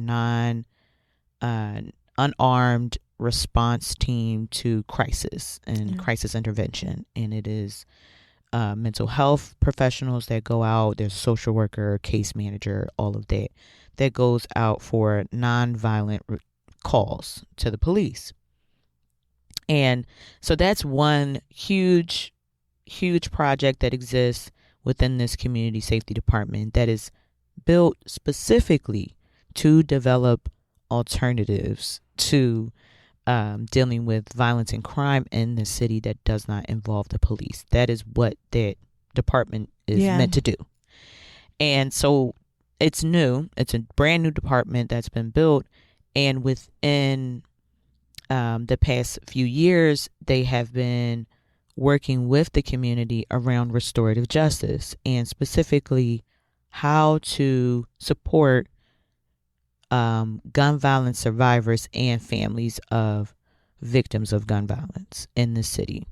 unarmed response team to crisis and crisis intervention. And it is mental health professionals that go out. There's a social worker, case manager, all of that goes out for nonviolent calls to the police. And so that's one huge project that exists within this community safety department that is built specifically to develop alternatives to dealing with violence and crime in the city that does not involve the police. That is what that department is meant to do. And so it's new. It's a brand new department that's been built. And within the past few years, they have been working with the community around restorative justice, and specifically how to support gun violence survivors and families of victims of gun violence in the city.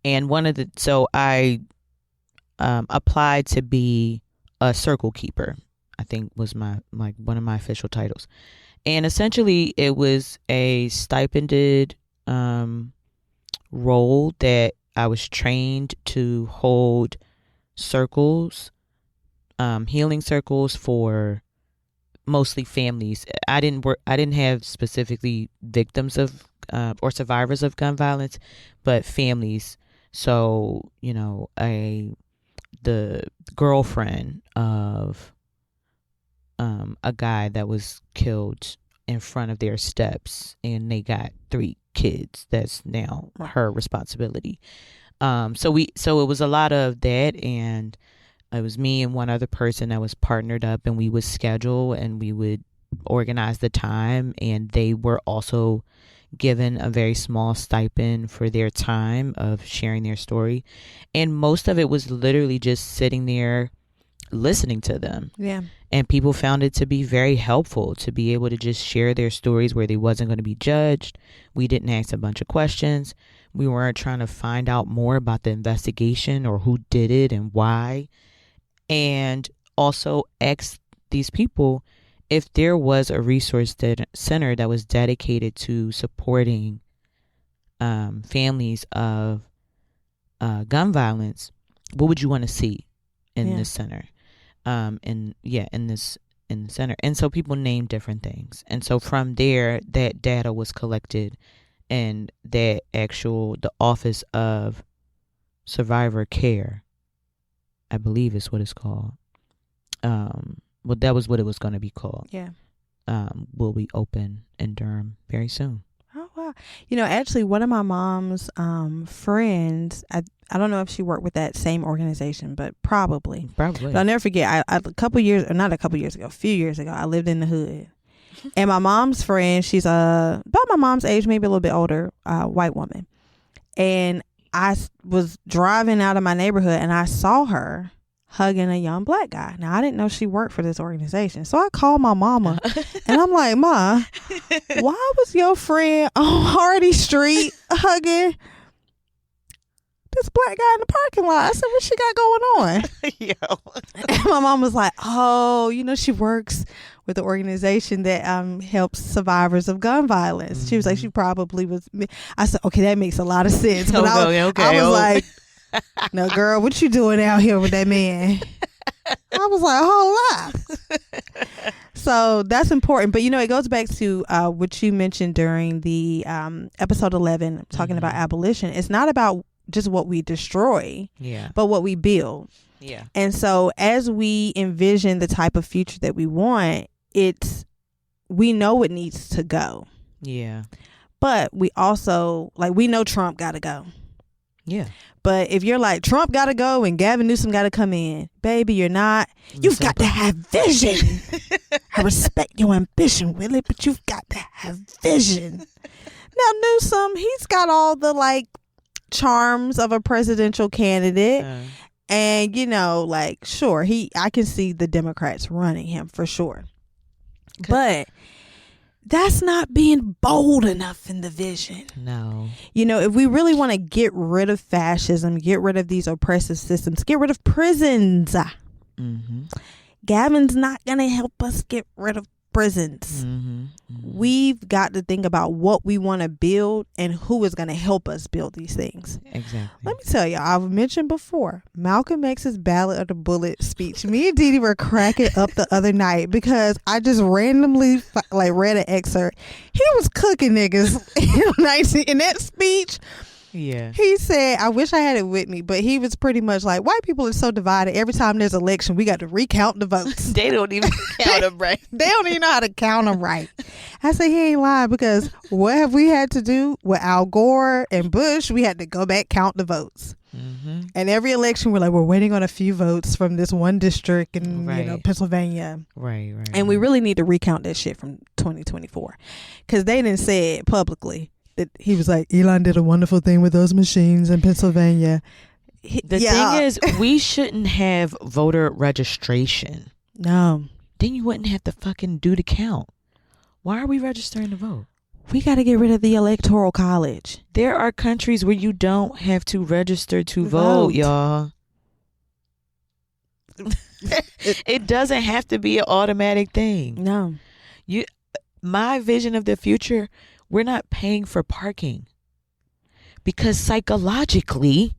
And I applied to be a circle keeper, I think was one of my official titles. And essentially it was a stipended role that I was trained to hold circles, healing circles for mostly families. I didn't have specifically victims of or survivors of gun violence, but families. So, the girlfriend of a guy that was killed in front of their steps, and they got 3 kids. That's now her responsibility. So it was a lot of that, and it was me and one other person that was partnered up, and we would schedule and we would organize the time, and they were also given a very small stipend for their time of sharing their story. And most of it was literally just sitting there listening to them. Yeah. And people found it to be very helpful to be able to just share their stories where they wasn't going to be judged. We didn't ask a bunch of questions. We weren't trying to find out more about the investigation or who did it and why. And also ask these people if there was a resource center that was dedicated to supporting families of gun violence, what would you want to see in this center? In the center. And so people named different things. And so from there, that data was collected, and the Office of Survivor Care, I believe is what it's called. Well, that was what it was going to be called. Yeah. Will be open in Durham very soon. Oh, wow. Actually, one of my mom's friends, I don't know if she worked with that same organization, but probably. But I'll never forget, a few years ago, I lived in the hood. And my mom's friend, she's about my mom's age, maybe a little bit older, white woman. And I was driving out of my neighborhood, and I saw her hugging a young black guy. Now, I didn't know she worked for this organization. So I called my mama, and I'm like, Ma, why was your friend on Hardy Street hugging this black guy in the parking lot? I said, what she got going on? And my mom was like, oh, she works with the organization that helps survivors of gun violence. Mm-hmm. She was like, she probably was. I said, okay, that makes a lot of sense. But I was like, no, girl, what you doing out here with that man? I was like, hold up. So that's important. But, it goes back to what you mentioned during the episode 11, talking about abolition. It's not about just what we destroy, but what we build. Yeah. And so as we envision the type of future that we want, we know it needs to go. Yeah. But we also, we know Trump got to go. Yeah. But if you're like, Trump got to go and Gavin Newsom got to come in, baby, you're not. You've got to have vision. I respect your ambition, Willie, but you've got to have vision. Now, Newsom, he's got all the, charms of a presidential candidate. And, sure, I can see the Democrats running him for sure. But that's not being bold enough in the vision. No. If we really want to get rid of fascism, get rid of these oppressive systems, get rid of prisons, Gavin's not going to help us get rid of prisons. We've got to think about what we want to build and who is going to help us build these things. Exactly. Let me tell you, I've mentioned before, Malcolm X's Ballad of the Bullet speech. Me and Dee Dee were cracking up the other night because I just randomly read an excerpt. He was cooking niggas in that speech. Yeah. He said, I wish I had it with me, but he was pretty much like, white people are so divided. Every time there's an election, we got to recount the votes. They don't even count them right. They don't even know how to count them right. I say he ain't lying, because what have we had to do with Al Gore and Bush? We had to go back, count the votes. And every election, we're waiting on a few votes from this one district in Pennsylvania. Right. And we really need to recount that shit from 2024, because they didn't say it publicly. He was like, Elon did a wonderful thing with those machines in Pennsylvania. The thing is, we shouldn't have voter registration. No. Then you wouldn't have to fucking do the count. Why are we registering to vote? We got to get rid of the electoral college. There are countries where you don't have to register to vote, y'all. It doesn't have to be an automatic thing. No. My vision of the future, we're not paying for parking, because psychologically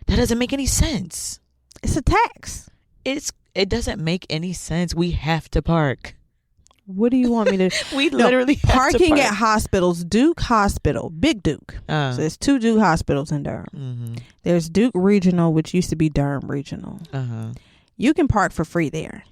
that doesn't make any sense. It's a tax. It doesn't make any sense. We have to park. What do you want me to? We literally have parking to at hospitals. Duke Hospital, Big Duke. So there's 2 Duke hospitals in Durham. Mm-hmm. There's Duke Regional, which used to be Durham Regional. You can park for free there.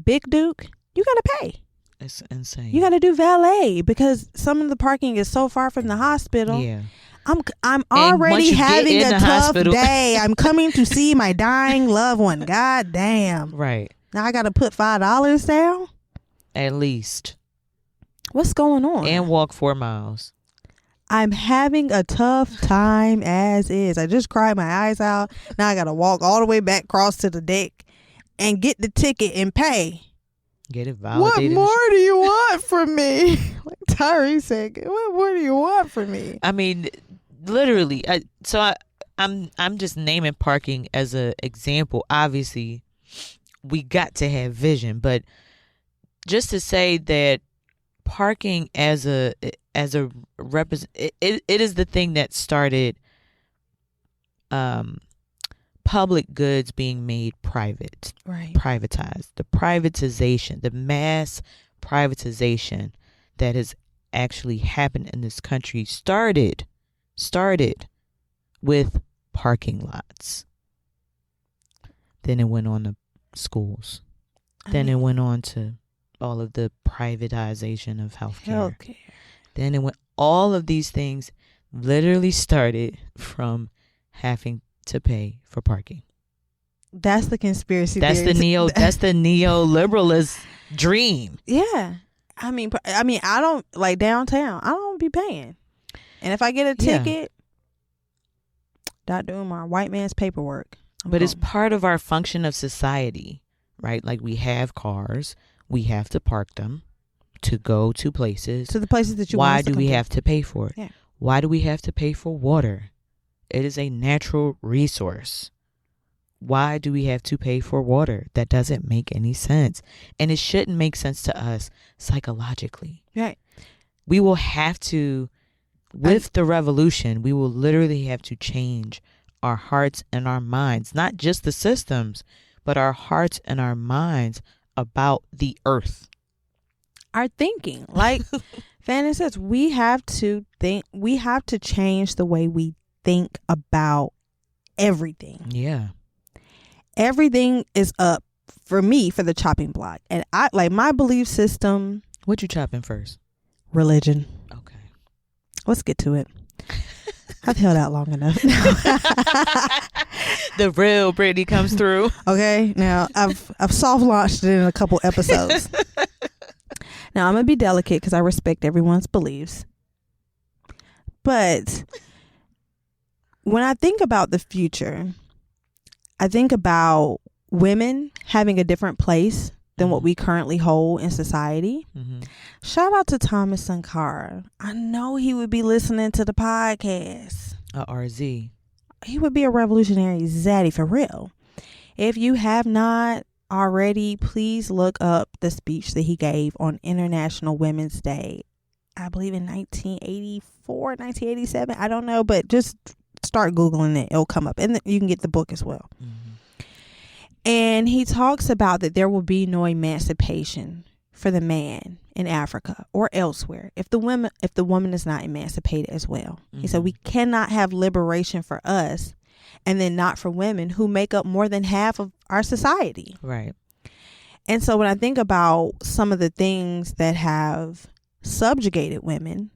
Big Duke, you gotta pay. It's insane. You gotta do valet because some of the parking is so far from the hospital. Yeah. I'm already having a tough hospital. day. I'm coming to see my dying loved one. God damn. Right. Now I got to put $5 down? At least. What's going on? And walk 4 miles. I'm having a tough time as is. I just cried my eyes out. Now I got to walk all the way back across to the deck and get the ticket and pay. Get it validated. What more do you want from me? Like Tyree said, what more do you want from me? I mean, literally. I'm just naming parking as an example. Obviously, we got to have vision, but just to say that parking as a it is the thing that started public goods being made private, right? Privatized. The privatization, the mass privatization that has actually happened in this country started with parking lots. Then it went on to schools. Then it went on to all of the privatization of healthcare. Then it went, all of these things literally started from having to pay for parking. That's the conspiracy That's theory. That's the neoliberalist dream. Yeah. I mean, I don't, like downtown, I don't be paying. And if I get a ticket, not doing my white man's paperwork. But it's part of our function of society, right? Like, we have cars, we have to park them to go to places. To the places that you want. Why Why do we have to pay for it? Yeah. Why do we have to pay for water? It is a natural resource. Why do we have to pay for water? That doesn't make any sense. And it shouldn't make sense to us psychologically. Right. We will have to, with the revolution, we will literally have to change our hearts and our minds, not just the systems, but our hearts and our minds about the earth. Our thinking, like Fanny says, we have to change the way we think about everything. Yeah. Everything is up for me for the chopping block. And I like my belief system. What you chopping first? Religion. Okay. Let's get to it. I've held out long enough. The real Brittany comes through. Okay. Now I've soft launched it in a couple episodes. Now I'm gonna be delicate because I respect everyone's beliefs. But when I think about the future, I think about women having a different place than what we currently hold in society. Mm-hmm. Shout out to Thomas Sankara. I know he would be listening to the podcast. RZ. He would be a revolutionary zaddy for real. If you have not already, please look up the speech that he gave on International Women's Day. I believe in 1984, 1987. I don't know, but just start Googling it. It'll come up. And you can get the book as well. Mm-hmm. And he talks about that there will be no emancipation for the man in Africa or elsewhere if the woman is not emancipated as well. Mm-hmm. He said we cannot have liberation for us and then not for women who make up more than half of our society. Right. And so when I think about some of the things that have subjugated women,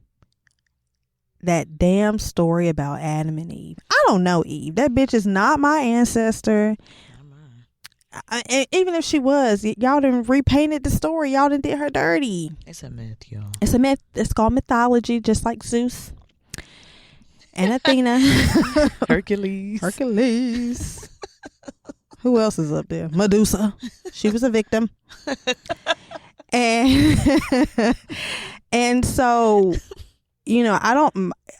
that damn story about Adam and Eve. I don't know Eve. That bitch is not my ancestor. Even if she was, y'all done repainted the story. Y'all done did her dirty. It's a myth, y'all. It's a myth. It's called mythology, just like Zeus and Athena. Hercules. Who else is up there? Medusa. She was a victim. And so,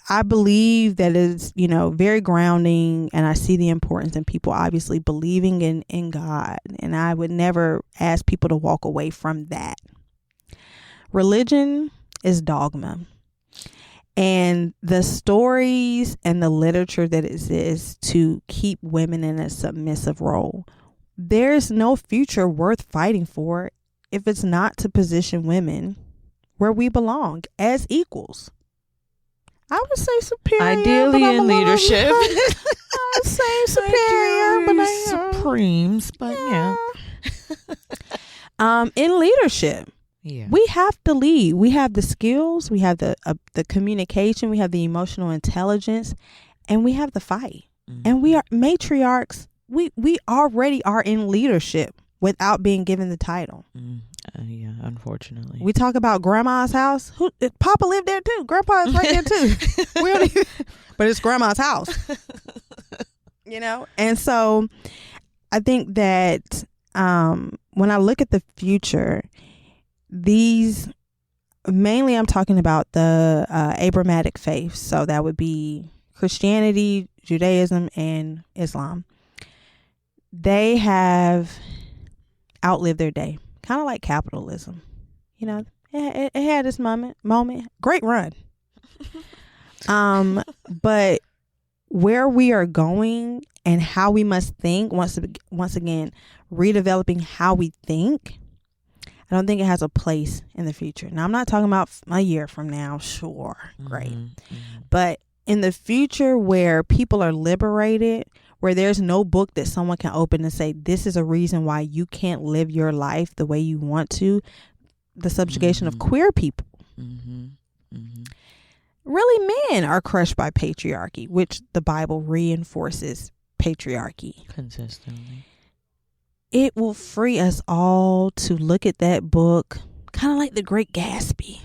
I believe that it's, very grounding, and I see the importance in people obviously believing in God. And I would never ask people to walk away from that. Religion is dogma. And the stories and the literature that exists to keep women in a submissive role, there's no future worth fighting for if it's not to position women where we belong as equals. I would say superior. Ideally in leadership. I would say superior, but supremes, but yeah. In leadership, Yeah. we have to lead. We have the skills, we have the communication, we have the emotional intelligence, and we have the fight. Mm-hmm. And we are matriarchs. We already are in leadership without being given the title. Yeah, unfortunately. We talk about grandma's house. Papa lived there too. Grandpa is right there too. We don't even, but it's grandma's house. You know? And so I think that when I look at the future, mainly I'm talking about the Abrahamic faiths. So that would be Christianity, Judaism, and Islam. They have outlived their day. Kind of like capitalism. You know, it had its moment. Great run. But where we are going and how we must think, once again, redeveloping how we think, I don't think it has a place in the future. Now, I'm not talking about a year from now. Sure, great. Mm-hmm. But in the future where people are liberated, where there's no book that someone can open and say, this is a reason why you can't live your life the way you want to, the subjugation of queer people. Really, men are crushed by patriarchy, which the Bible reinforces patriarchy Consistently. It will free us all to look at that book, kind of like The Great Gatsby.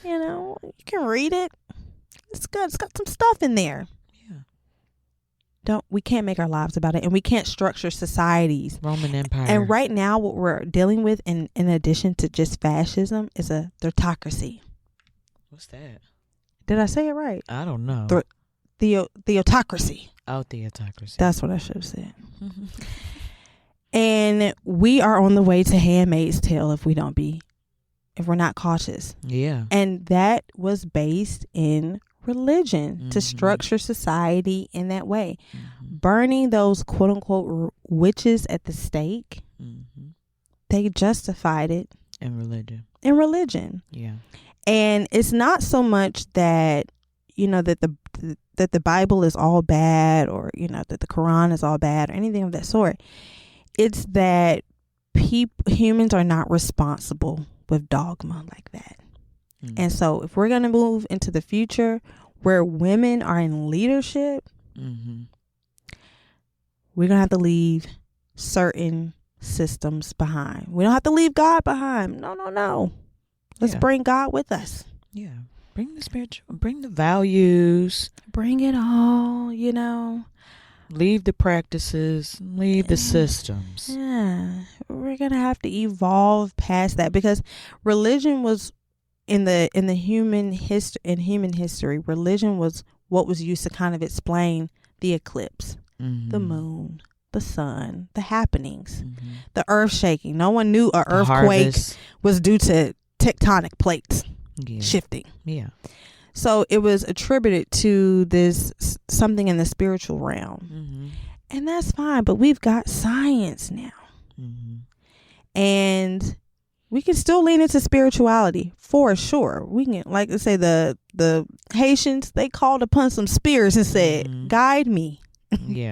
You know, you can read it. It's good. It's got some stuff in there. We can't make our lives about it, and we can't structure societies. Roman Empire. And right now what we're dealing with in addition to just fascism is a theocracy. What's that? Did I say it right? I don't know. Theocracy. Oh, theocracy. That's what I should have said. And we are on the way to Handmaid's Tale if we're not cautious. Yeah. And that was based in religion to structure society in that way. Burning those quote unquote witches at the stake, they justified it in religion. Yeah. And it's not so much that, you know, that the Bible is all bad, or, you know, that the Quran is all bad or anything of that sort. It's that humans are not responsible with dogma like that. And so if we're going to move into the future where women are in leadership, we're going to have to leave certain systems behind. We don't have to leave God behind. No. Let's bring God with us. Yeah. Bring the spiritual, bring the values. Bring it all, you know. Leave the practices, leave the systems. Yeah. We're going to have to evolve past that, because religion was in the human history, religion was what was used to kind of explain the eclipse, the moon, the sun, the happenings, the earth shaking. No one knew an earthquake was due to tectonic plates shifting. Yeah. So it was attributed to this something in the spiritual realm. And that's fine, but we've got science now. And we can still lean into spirituality for sure. We can, like I say, the Haitians, they called upon some spirits and said, guide me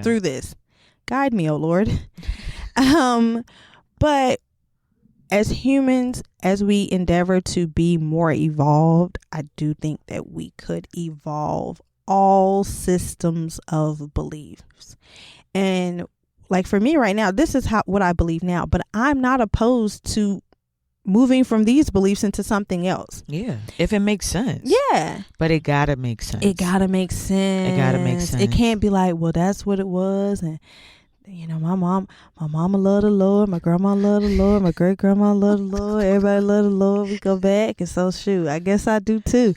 through this. Guide me, oh Lord. But as humans, as we endeavor to be more evolved, I do think that we could evolve all systems of beliefs. And like for me right now, this is what I believe now, but I'm not opposed to moving from these beliefs into something else. Yeah. If it makes sense. Yeah. But it gotta make sense. It gotta make sense. It can't be like, well, that's what it was. And, you know, my mama loved the Lord. My grandma loved the Lord. My great grandma loved the Lord. Everybody loved the Lord. We go back. And so, shoot, I guess I do too.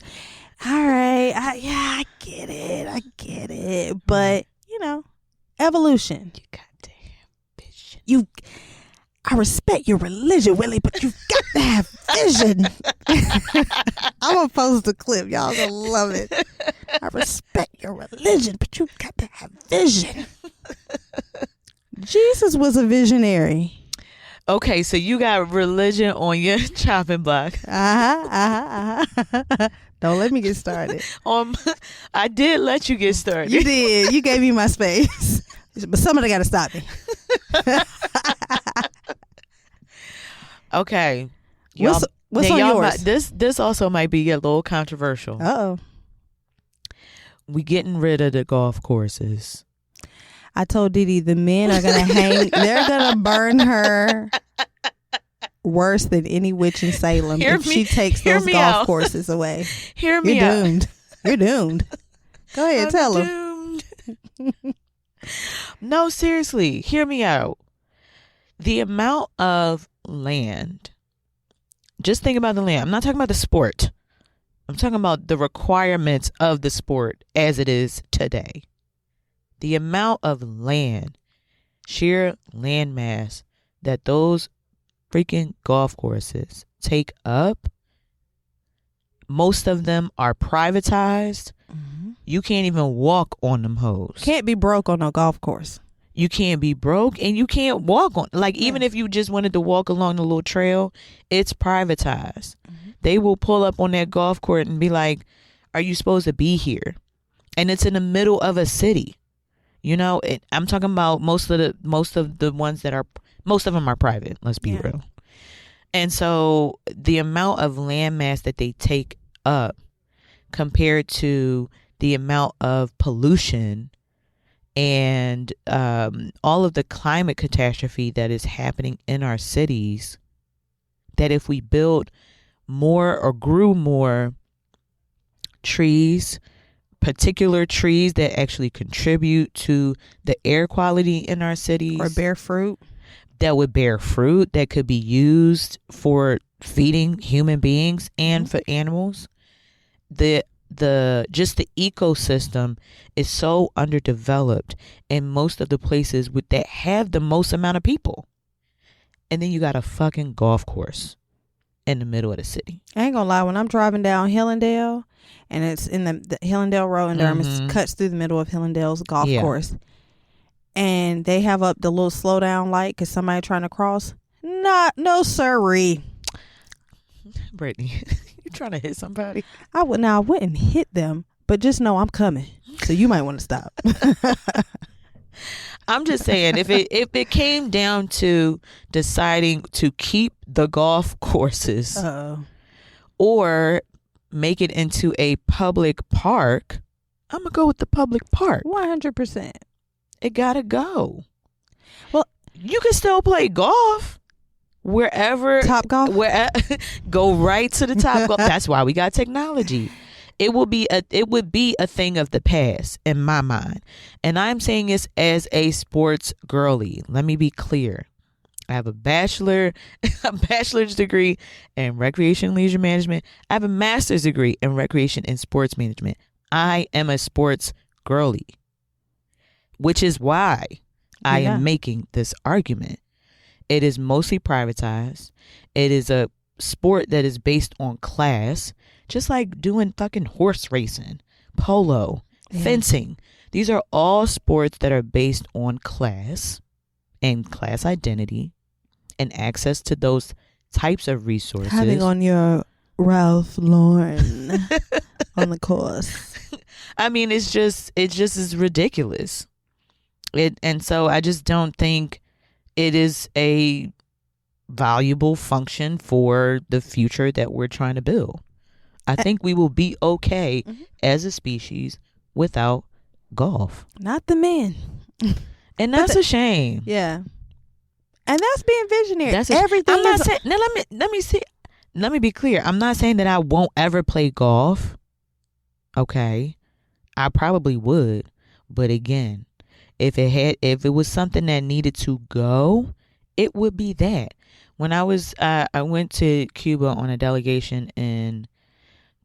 All right. I get it. But, you know, evolution. You got to have vision. I respect your religion, Willie, but you've got to have vision. I'm going to post the clip. Y'all going to love it. I respect your religion, but you've got to have vision. Jesus was a visionary. Okay, so you got religion on your chopping block. Don't let me get started. I did let you get started. You did. You gave me my space. But somebody got to stop me. Okay. What's on yours? This also might be a little controversial. Uh-oh. We getting rid of the golf courses. I told Didi the men are going to hang. They're going to burn her worse than any witch in Salem if she takes those golf courses away. Hear me You're out. doomed. You're doomed. Go ahead, tell them. No, seriously, hear me out. The amount of land, just think about the land. I'm not talking about the sport. I'm talking about the requirements of the sport as it is today. The amount of land, sheer land mass that those freaking golf courses take up, most of them are privatized. Mm-hmm. You can't even walk on them hoes. Can't be broke on a golf course. You can't be broke and you can't walk on. Like, even if you just wanted to walk along the little trail, it's privatized. Mm-hmm. They will pull up on that golf court and be like, are you supposed to be here? And it's in the middle of a city. You know, I'm talking about most of the ones that are, most of them are private. Let's be real. And so the amount of land mass that they take up compared to the amount of pollution and all of the climate catastrophe that is happening in our cities, that if we build more or grew more trees, particular trees that actually contribute to the air quality in our cities, or bear fruit, that would bear fruit that could be used for feeding human beings and for animals, the ecosystem is so underdeveloped in most of the places that have the most amount of people. And then you got a fucking golf course in the middle of the city. I ain't gonna lie, when I'm driving down Hillendale and it's in the Hillendale Road in Durham, it cuts through the middle of Hillendale's golf course, and they have up the little slow down light because somebody trying to cross. No sirree. Brittany, you trying to hit somebody? I wouldn't hit them, but just know I'm coming, so you might want to stop. I'm just saying, if it came down to deciding to keep the golf courses or make it into a public park, I'm gonna go with the public park. 100%. It gotta go. Well, you can still play golf wherever. Top golf. Go right to the top golf. That's why we got technology. It would be a thing of the past in my mind. And I'm saying this as a sports girly. Let me be clear. I have a bachelor's degree in recreation and leisure management. I have a master's degree in recreation and sports management. I am a sports girly, which is why I am making this argument. It is mostly privatized. It is a sport that is based on class, just like doing fucking horse racing, polo, fencing. These are all sports that are based on class and class identity and access to those types of resources. Having on your Ralph Lauren on the course. I mean, it just is ridiculous. And so I just don't think it is a valuable function for the future that we're trying to build. I think we will be okay as a species without golf. Not the men. And that's a shame. Yeah. And that's being visionary. Everything. I'm not saying. Now let me be clear. I'm not saying that I won't ever play golf. Okay, I probably would, but again, if it was something that needed to go, it would be that. When I went to Cuba on a delegation, and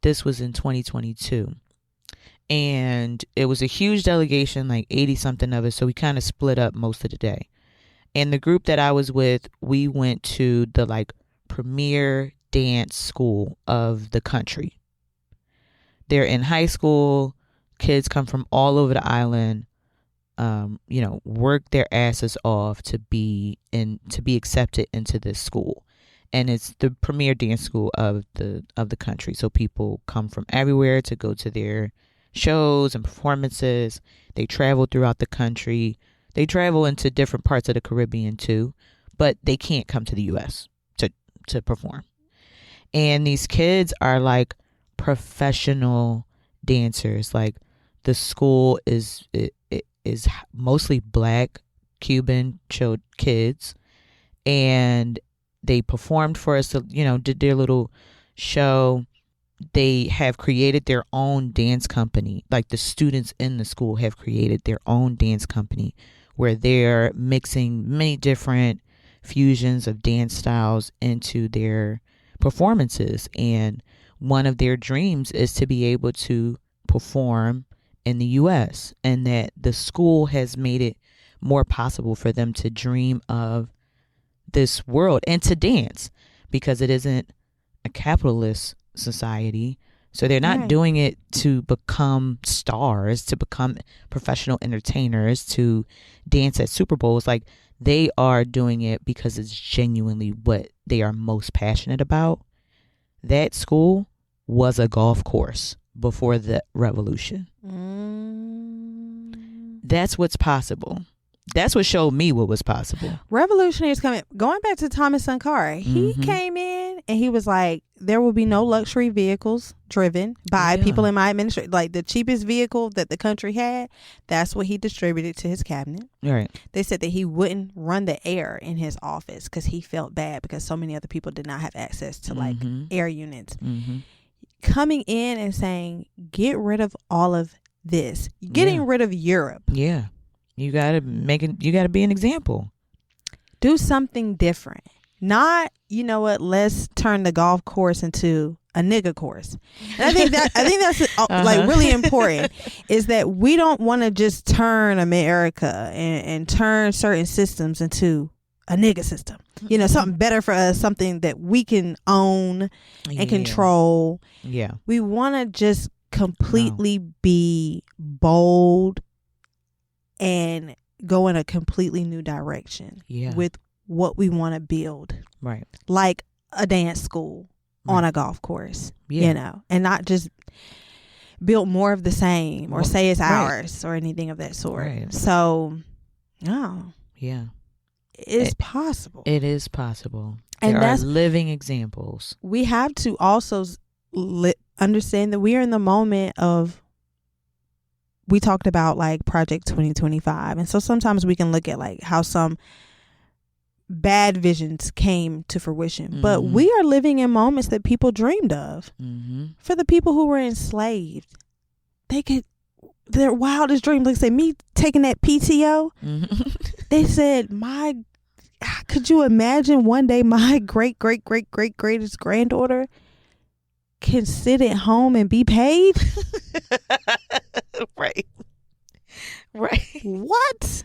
this was in 2022, and it was a huge delegation, like 80 something of us. So we kind of split up most of the day. And the group that I was with, we went to the premier dance school of the country. They're in high school. Kids come from all over the island. work their asses off to be accepted into this school. And it's the premier dance school of the country. So people come from everywhere to go to their shows and performances. They travel throughout the country. They travel into different parts of the Caribbean too, but they can't come to the U.S. to perform. And these kids are like professional dancers. Like the school is mostly Black Cuban kids, and they performed for us, did their little show. They have created their own dance company. Like the students in the school have created their own dance company where they're mixing many different fusions of dance styles into their performances. And one of their dreams is to be able to perform in the U.S., and that the school has made it more possible for them to dream of this world and to dance, because it isn't a capitalist society. So they're not doing it to become stars, to become professional entertainers, to dance at Super Bowls. Like they are doing it because it's genuinely what they are most passionate about. That school was a golf course before the revolution. That's what's possible. That's what showed me what was possible. Revolutionaries coming. Going back to Thomas Sankara, he came in and he was like, there will be no luxury vehicles driven by people in my administration. Like the cheapest vehicle that the country had, that's what he distributed to his cabinet. Right. They said that he wouldn't run the air in his office because he felt bad because so many other people did not have access to like air units. Coming in and saying, get rid of all of this. Getting rid of Europe. Yeah. You gotta be an example. Do something different. Not, you know what, let's turn the golf course into a nigga course. And I think that's like really important, is that we don't want to just turn America and turn certain systems into a nigga system. You know, something better for us, something that we can own and control. Yeah. We want to just completely be bold and go in a completely new direction with what we want to build. Right. Like a dance school on a golf course, you know, and not just build more of the same or say it's ours or anything of that sort. Right. So, it's possible. It is possible. And there are living examples. We have to also understand that we are in the moment of, we talked about like Project 2025. And so sometimes we can look at like how some bad visions came to fruition. But we are living in moments that people dreamed of. For the people who were enslaved, their wildest dreams, like say me taking that PTO, they said, could you imagine one day my great greatest granddaughter can sit at home and be paid? Right. What?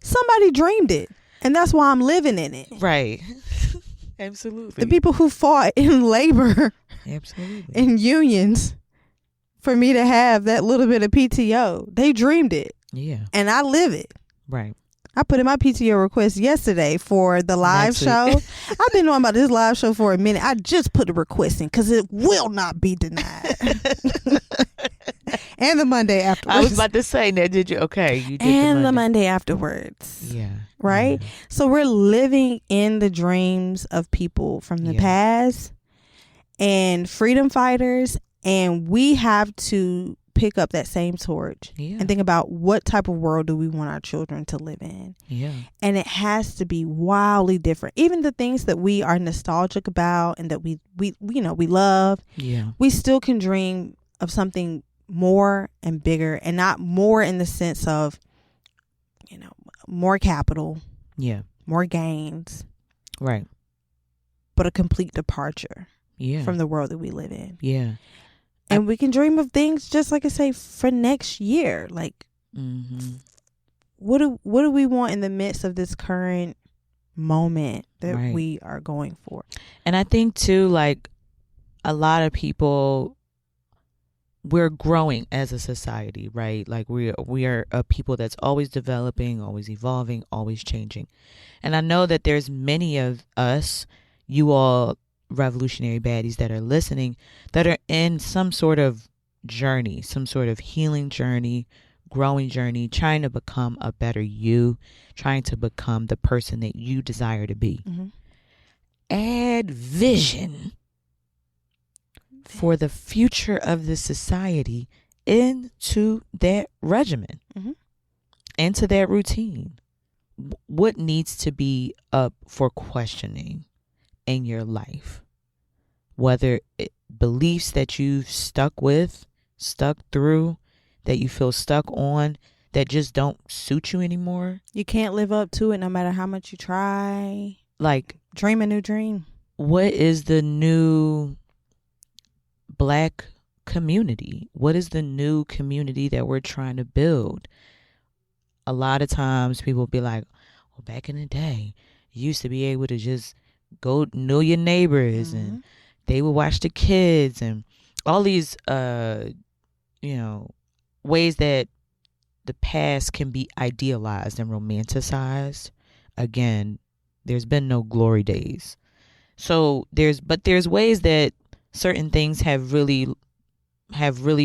Somebody dreamed it, and that's why I'm living in it. Right. Absolutely. The people who fought in labor, absolutely, in unions, for me to have that little bit of PTO, they dreamed it. Yeah. And I live it. Right. I put in my PTO request yesterday for the live show. I've been knowing about this live show for a minute. I just put the request in because it will not be denied. And the Monday afterwards. I was about to say that. Did you? Okay. You did. And the Monday afterwards. Yeah. Right? Yeah. So we're living in the dreams of people from the past and freedom fighters. And we have to pick up that same torch and think about what type of world do we want our children to live in. Yeah. And it has to be wildly different. Even the things that we are nostalgic about and that we love. Yeah. We still can dream of something more and bigger, and not more in the sense of, more capital. Yeah. More gains. Right. But a complete departure. Yeah. From the world that we live in. Yeah. And we can dream of things, just like I say, for next year. Like, what do we want in the midst of this current moment that we are going for? And I think too, like, a lot of people we're growing as a society, right? Like we are a people that's always developing, always evolving, always changing. And I know that there's many of us, you all revolutionary baddies that are listening, that are in some sort of journey, some sort of healing journey, growing journey, trying to become a better you, trying to become the person that you desire to be. Mm-hmm. Add vision for the future of the society into that regimen, mm-hmm. into that routine. What needs to be up for questioning in your life? Whether beliefs that you've stuck through, that you feel stuck on, that just don't suit you anymore. You can't live up to it no matter how much you try. Like, dream a new dream. What is the new Black community? What is the new community that we're trying to build? A lot of times people be like, well, back in the day, you used to be able to just go know your neighbors, mm-hmm. and they would watch the kids, and all these, ways that the past can be idealized and romanticized. Again, there's been no glory days. So there's ways that certain things have really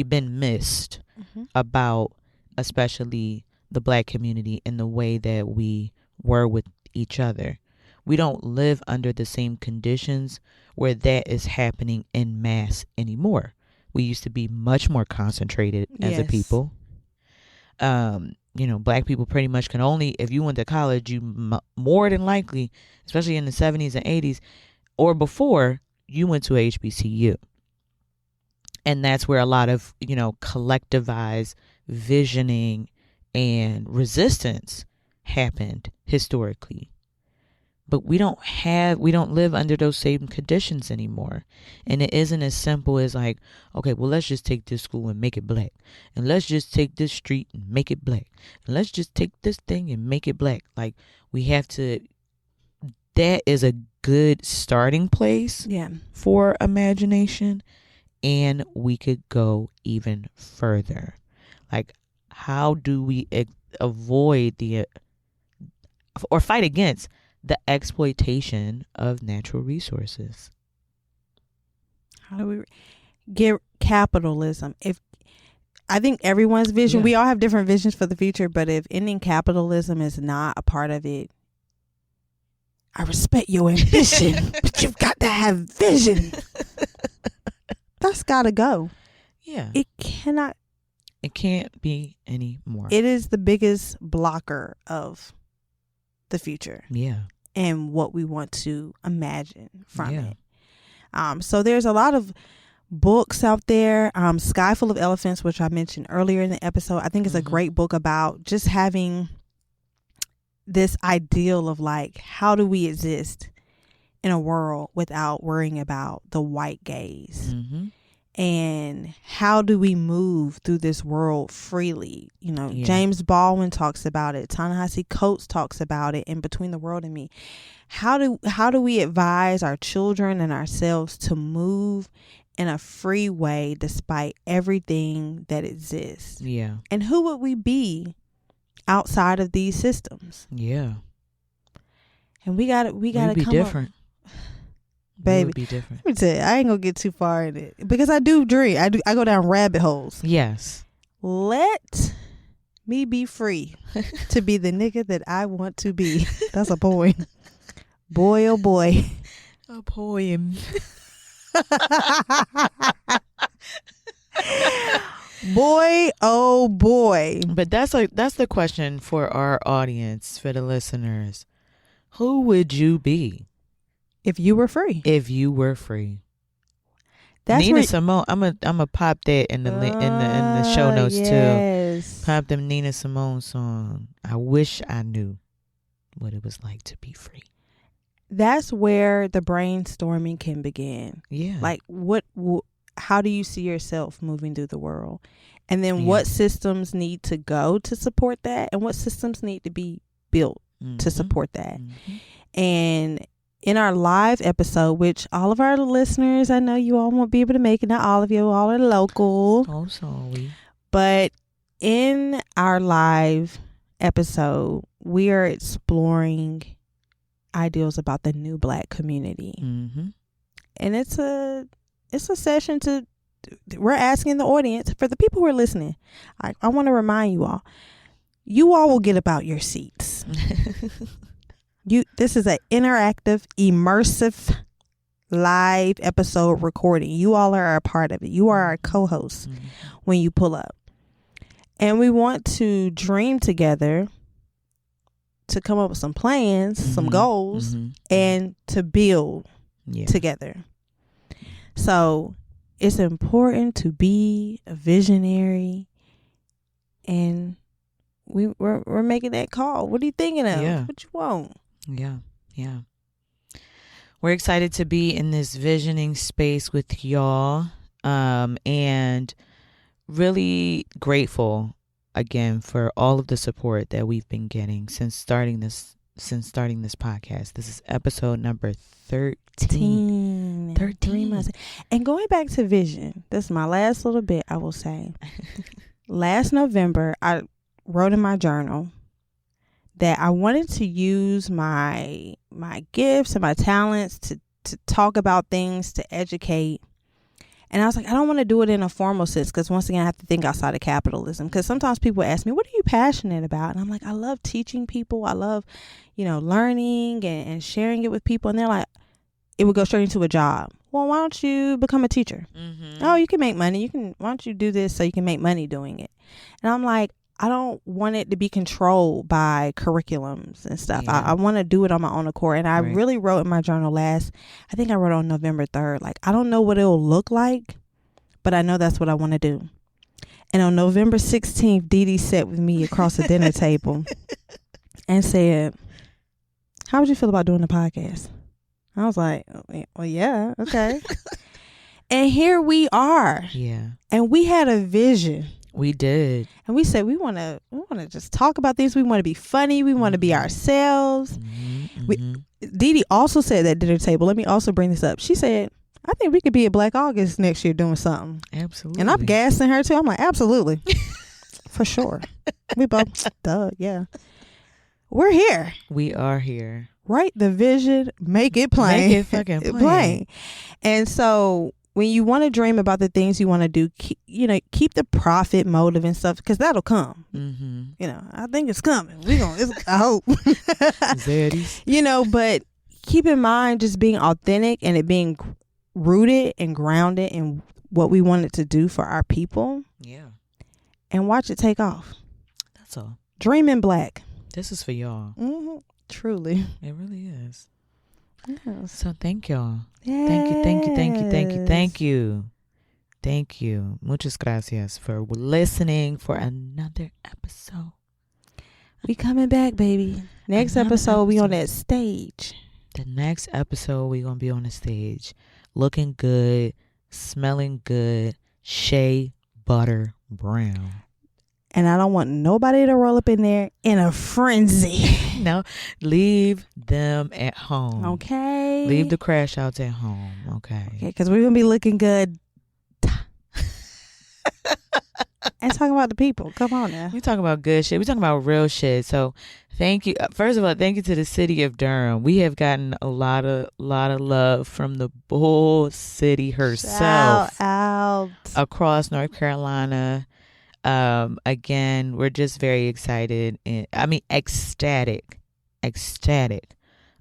been missed mm-hmm. about, especially the Black community, in the way that we were with each other. We don't live under the same conditions where that is happening en masse anymore. We used to be much more concentrated as a people. Black people pretty much can only, if you went to college, you more than likely, especially in the 70s and 80s or before, you went to a HBCU. And that's where a lot of, collectivized visioning and resistance happened historically. But we don't live under those same conditions anymore. And it isn't as simple as like, okay, well, let's just take this school and make it Black. And let's just take this street and make it Black. And let's just take this thing and make it Black. Like, that is a good starting place for imagination. And we could go even further. Like, how do we avoid or fight against the exploitation of natural resources? How do we get capitalism? I think everyone's vision, we all have different visions for the future, but if ending capitalism is not a part of it, I respect your ambition, but you've got to have vision. That's got to go. Yeah. It can't be anymore. It is the biggest blocker of the future. Yeah. And what we want to imagine from it. So there's a lot of books out there. Sky Full of Elephants, which I mentioned earlier in the episode, I think is a great book about just having this ideal of like, how do we exist in a world without worrying about the white gaze? Mm-hmm. And how do we move through this world freely? James Baldwin talks about it. Ta-Nehisi Coates talks about it in Between the World and Me. How do we advise our children and ourselves to move in a free way despite everything that exists? Yeah. And who would we be outside of these systems? Yeah. And we gotta be come different. Baby, be different. Let me tell you, I ain't gonna get too far in it because I do dream. I go down rabbit holes. Yes. Let me be free to be the nigga that I want to be. That's a poem. Boy, oh boy. A poem. Boy, oh boy. But that's the question for our audience, for the listeners. Who would you be if you were free? If you were free. That's Nina Simone. I'm a pop that in the show notes too. Pop them Nina Simone song. I wish I knew what it was like to be free. That's where the brainstorming can begin. Yeah. Like how do you see yourself moving through the world? And then what systems need to go to support that, and what systems need to be built to support that. Mm-hmm. And in our live episode, which all of our listeners, I know you all won't be able to make it. Not all of you all are local. Oh, sorry. But in our live episode, we are exploring ideals about the new Black community. Mm-hmm. And it's a session we're asking the audience, for the people who are listening, I want to remind you all will get about your seats. This is an interactive, immersive live episode recording. You all are a part of it. You are our co-hosts when you pull up. And we want to dream together to come up with some plans, some goals, and to build together. So it's important to be a visionary, and we're making that call. What are you thinking of? Yeah. What you want? Yeah. We're excited to be in this visioning space with y'all, and really grateful again for all of the support that we've been getting since starting this podcast. This is episode number 13. 3 months. And going back to vision, this is my last little bit, I will say. Last November, I wrote in my journal that I wanted to use my gifts and my talents to talk about things, to educate. And I was like, I don't want to do it in a formal sense, because once again, I have to think outside of capitalism. Because sometimes people ask me, what are you passionate about? And I'm like, I love teaching people. I love, learning and sharing it with people. And they're like, it would go straight into a job. Well, why don't you become a teacher? Oh, you can make money. Why don't you do this so you can make money doing it? And I'm like, I don't want it to be controlled by curriculums and stuff. Yeah. I want to do it on my own accord. And I really wrote in my journal I think I wrote on November 3rd, like, I don't know what it'll look like, but I know that's what I want to do. And on November 16th, Dee Dee sat with me across the dinner table and said, how would you feel about doing the podcast? I was like, well, yeah, okay. And here we are. Yeah. And we had a vision. We did. And we said we want to just talk about things. We want to be funny. We want to be ourselves. Dee Dee also said at dinner table, let me also bring this up. She said, I think we could be at Black August next year doing something. Absolutely. And I'm gassing her too. I'm like, absolutely. For sure. We both, yeah. We're here. We are here. Write the vision, make it plain. Make it fucking plain. And so when you want to dream about the things you want to do, keep the profit motive and stuff, because that'll come. I think it's coming. I hope. But keep in mind just being authentic and it being rooted and grounded in what we wanted to do for our people. Yeah. And watch it take off. That's all. Dream in Black. This is for y'all. Truly. It really is. Yes. So thank y'all. Yes. Thank you. Muchas gracias for listening for another episode. We coming back, baby. Next episode, we on that stage. The next episode, we going to be on the stage. Looking good, smelling good, shea butter brown. And I don't want nobody to roll up in there in a frenzy. No, leave them at home. Okay. Leave the crash outs at home. Okay. Because we're going to be looking good. And talking about the people. Come on now. We talking about good shit. We talking about real shit. So thank you. First of all, thank you to the city of Durham. We have gotten a lot of love from the Bull City herself. Shout out. Across North Carolina. Again, we're just very excited and ecstatic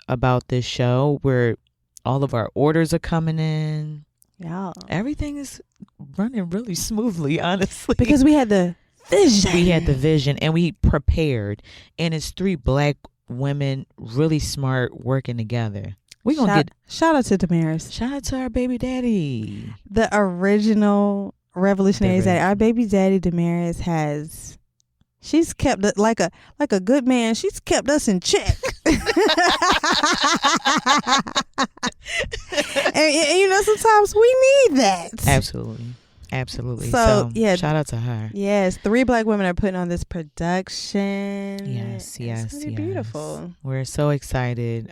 about this show, where all of our orders are coming in. Yeah. Everything is running really smoothly, honestly. Because we had the vision. And we prepared. And it's 3 Black women, really smart, working together. We gonna shout out to Damaris. Shout out to our baby daddy. The original revolutionary daddy. Our baby daddy Damaris she's kept it like a good man. She's kept us in check. and sometimes we need that. Absolutely. So yeah, shout out to her. Yes, 3 Black women are putting on this production. Yes. It's really beautiful. We're so excited.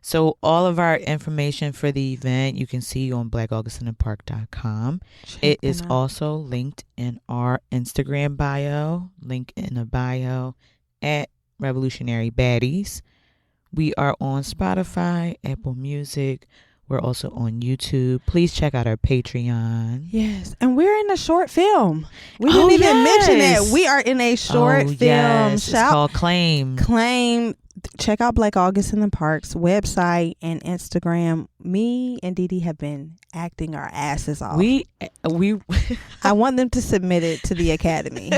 So all of our information for the event you can see on blackaugustinthepark.com. It is also linked in our Instagram bio, link in the bio at Revolutionary Baddies. We are on Spotify, Apple Music. We're also on YouTube. Please check out our Patreon. Yes. And we're in a short film. We didn't even mention that. We are in a short film. Yes. It's called Claim. Check out Black August in the Park's website and Instagram. Me and Dee Dee have been acting our asses off. We I want them to submit it to the Academy.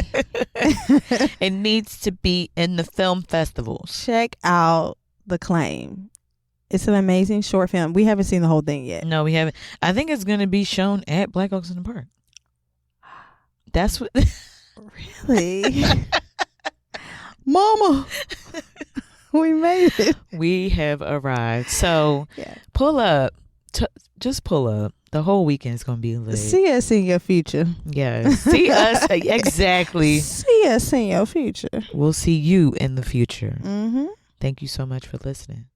It needs to be in the film festivals. Check out The Claim. It's an amazing short film. We haven't seen the whole thing yet. No, we haven't. I think it's going to be shown at Black Oaks in the Park. That's what. Really? Mama. We made it. We have arrived. So pull up. Just pull up. The whole weekend is going to be lit. See us in your future. Yes. See us. Exactly. See us in your future. We'll see you in the future. Mm-hmm. Thank you so much for listening.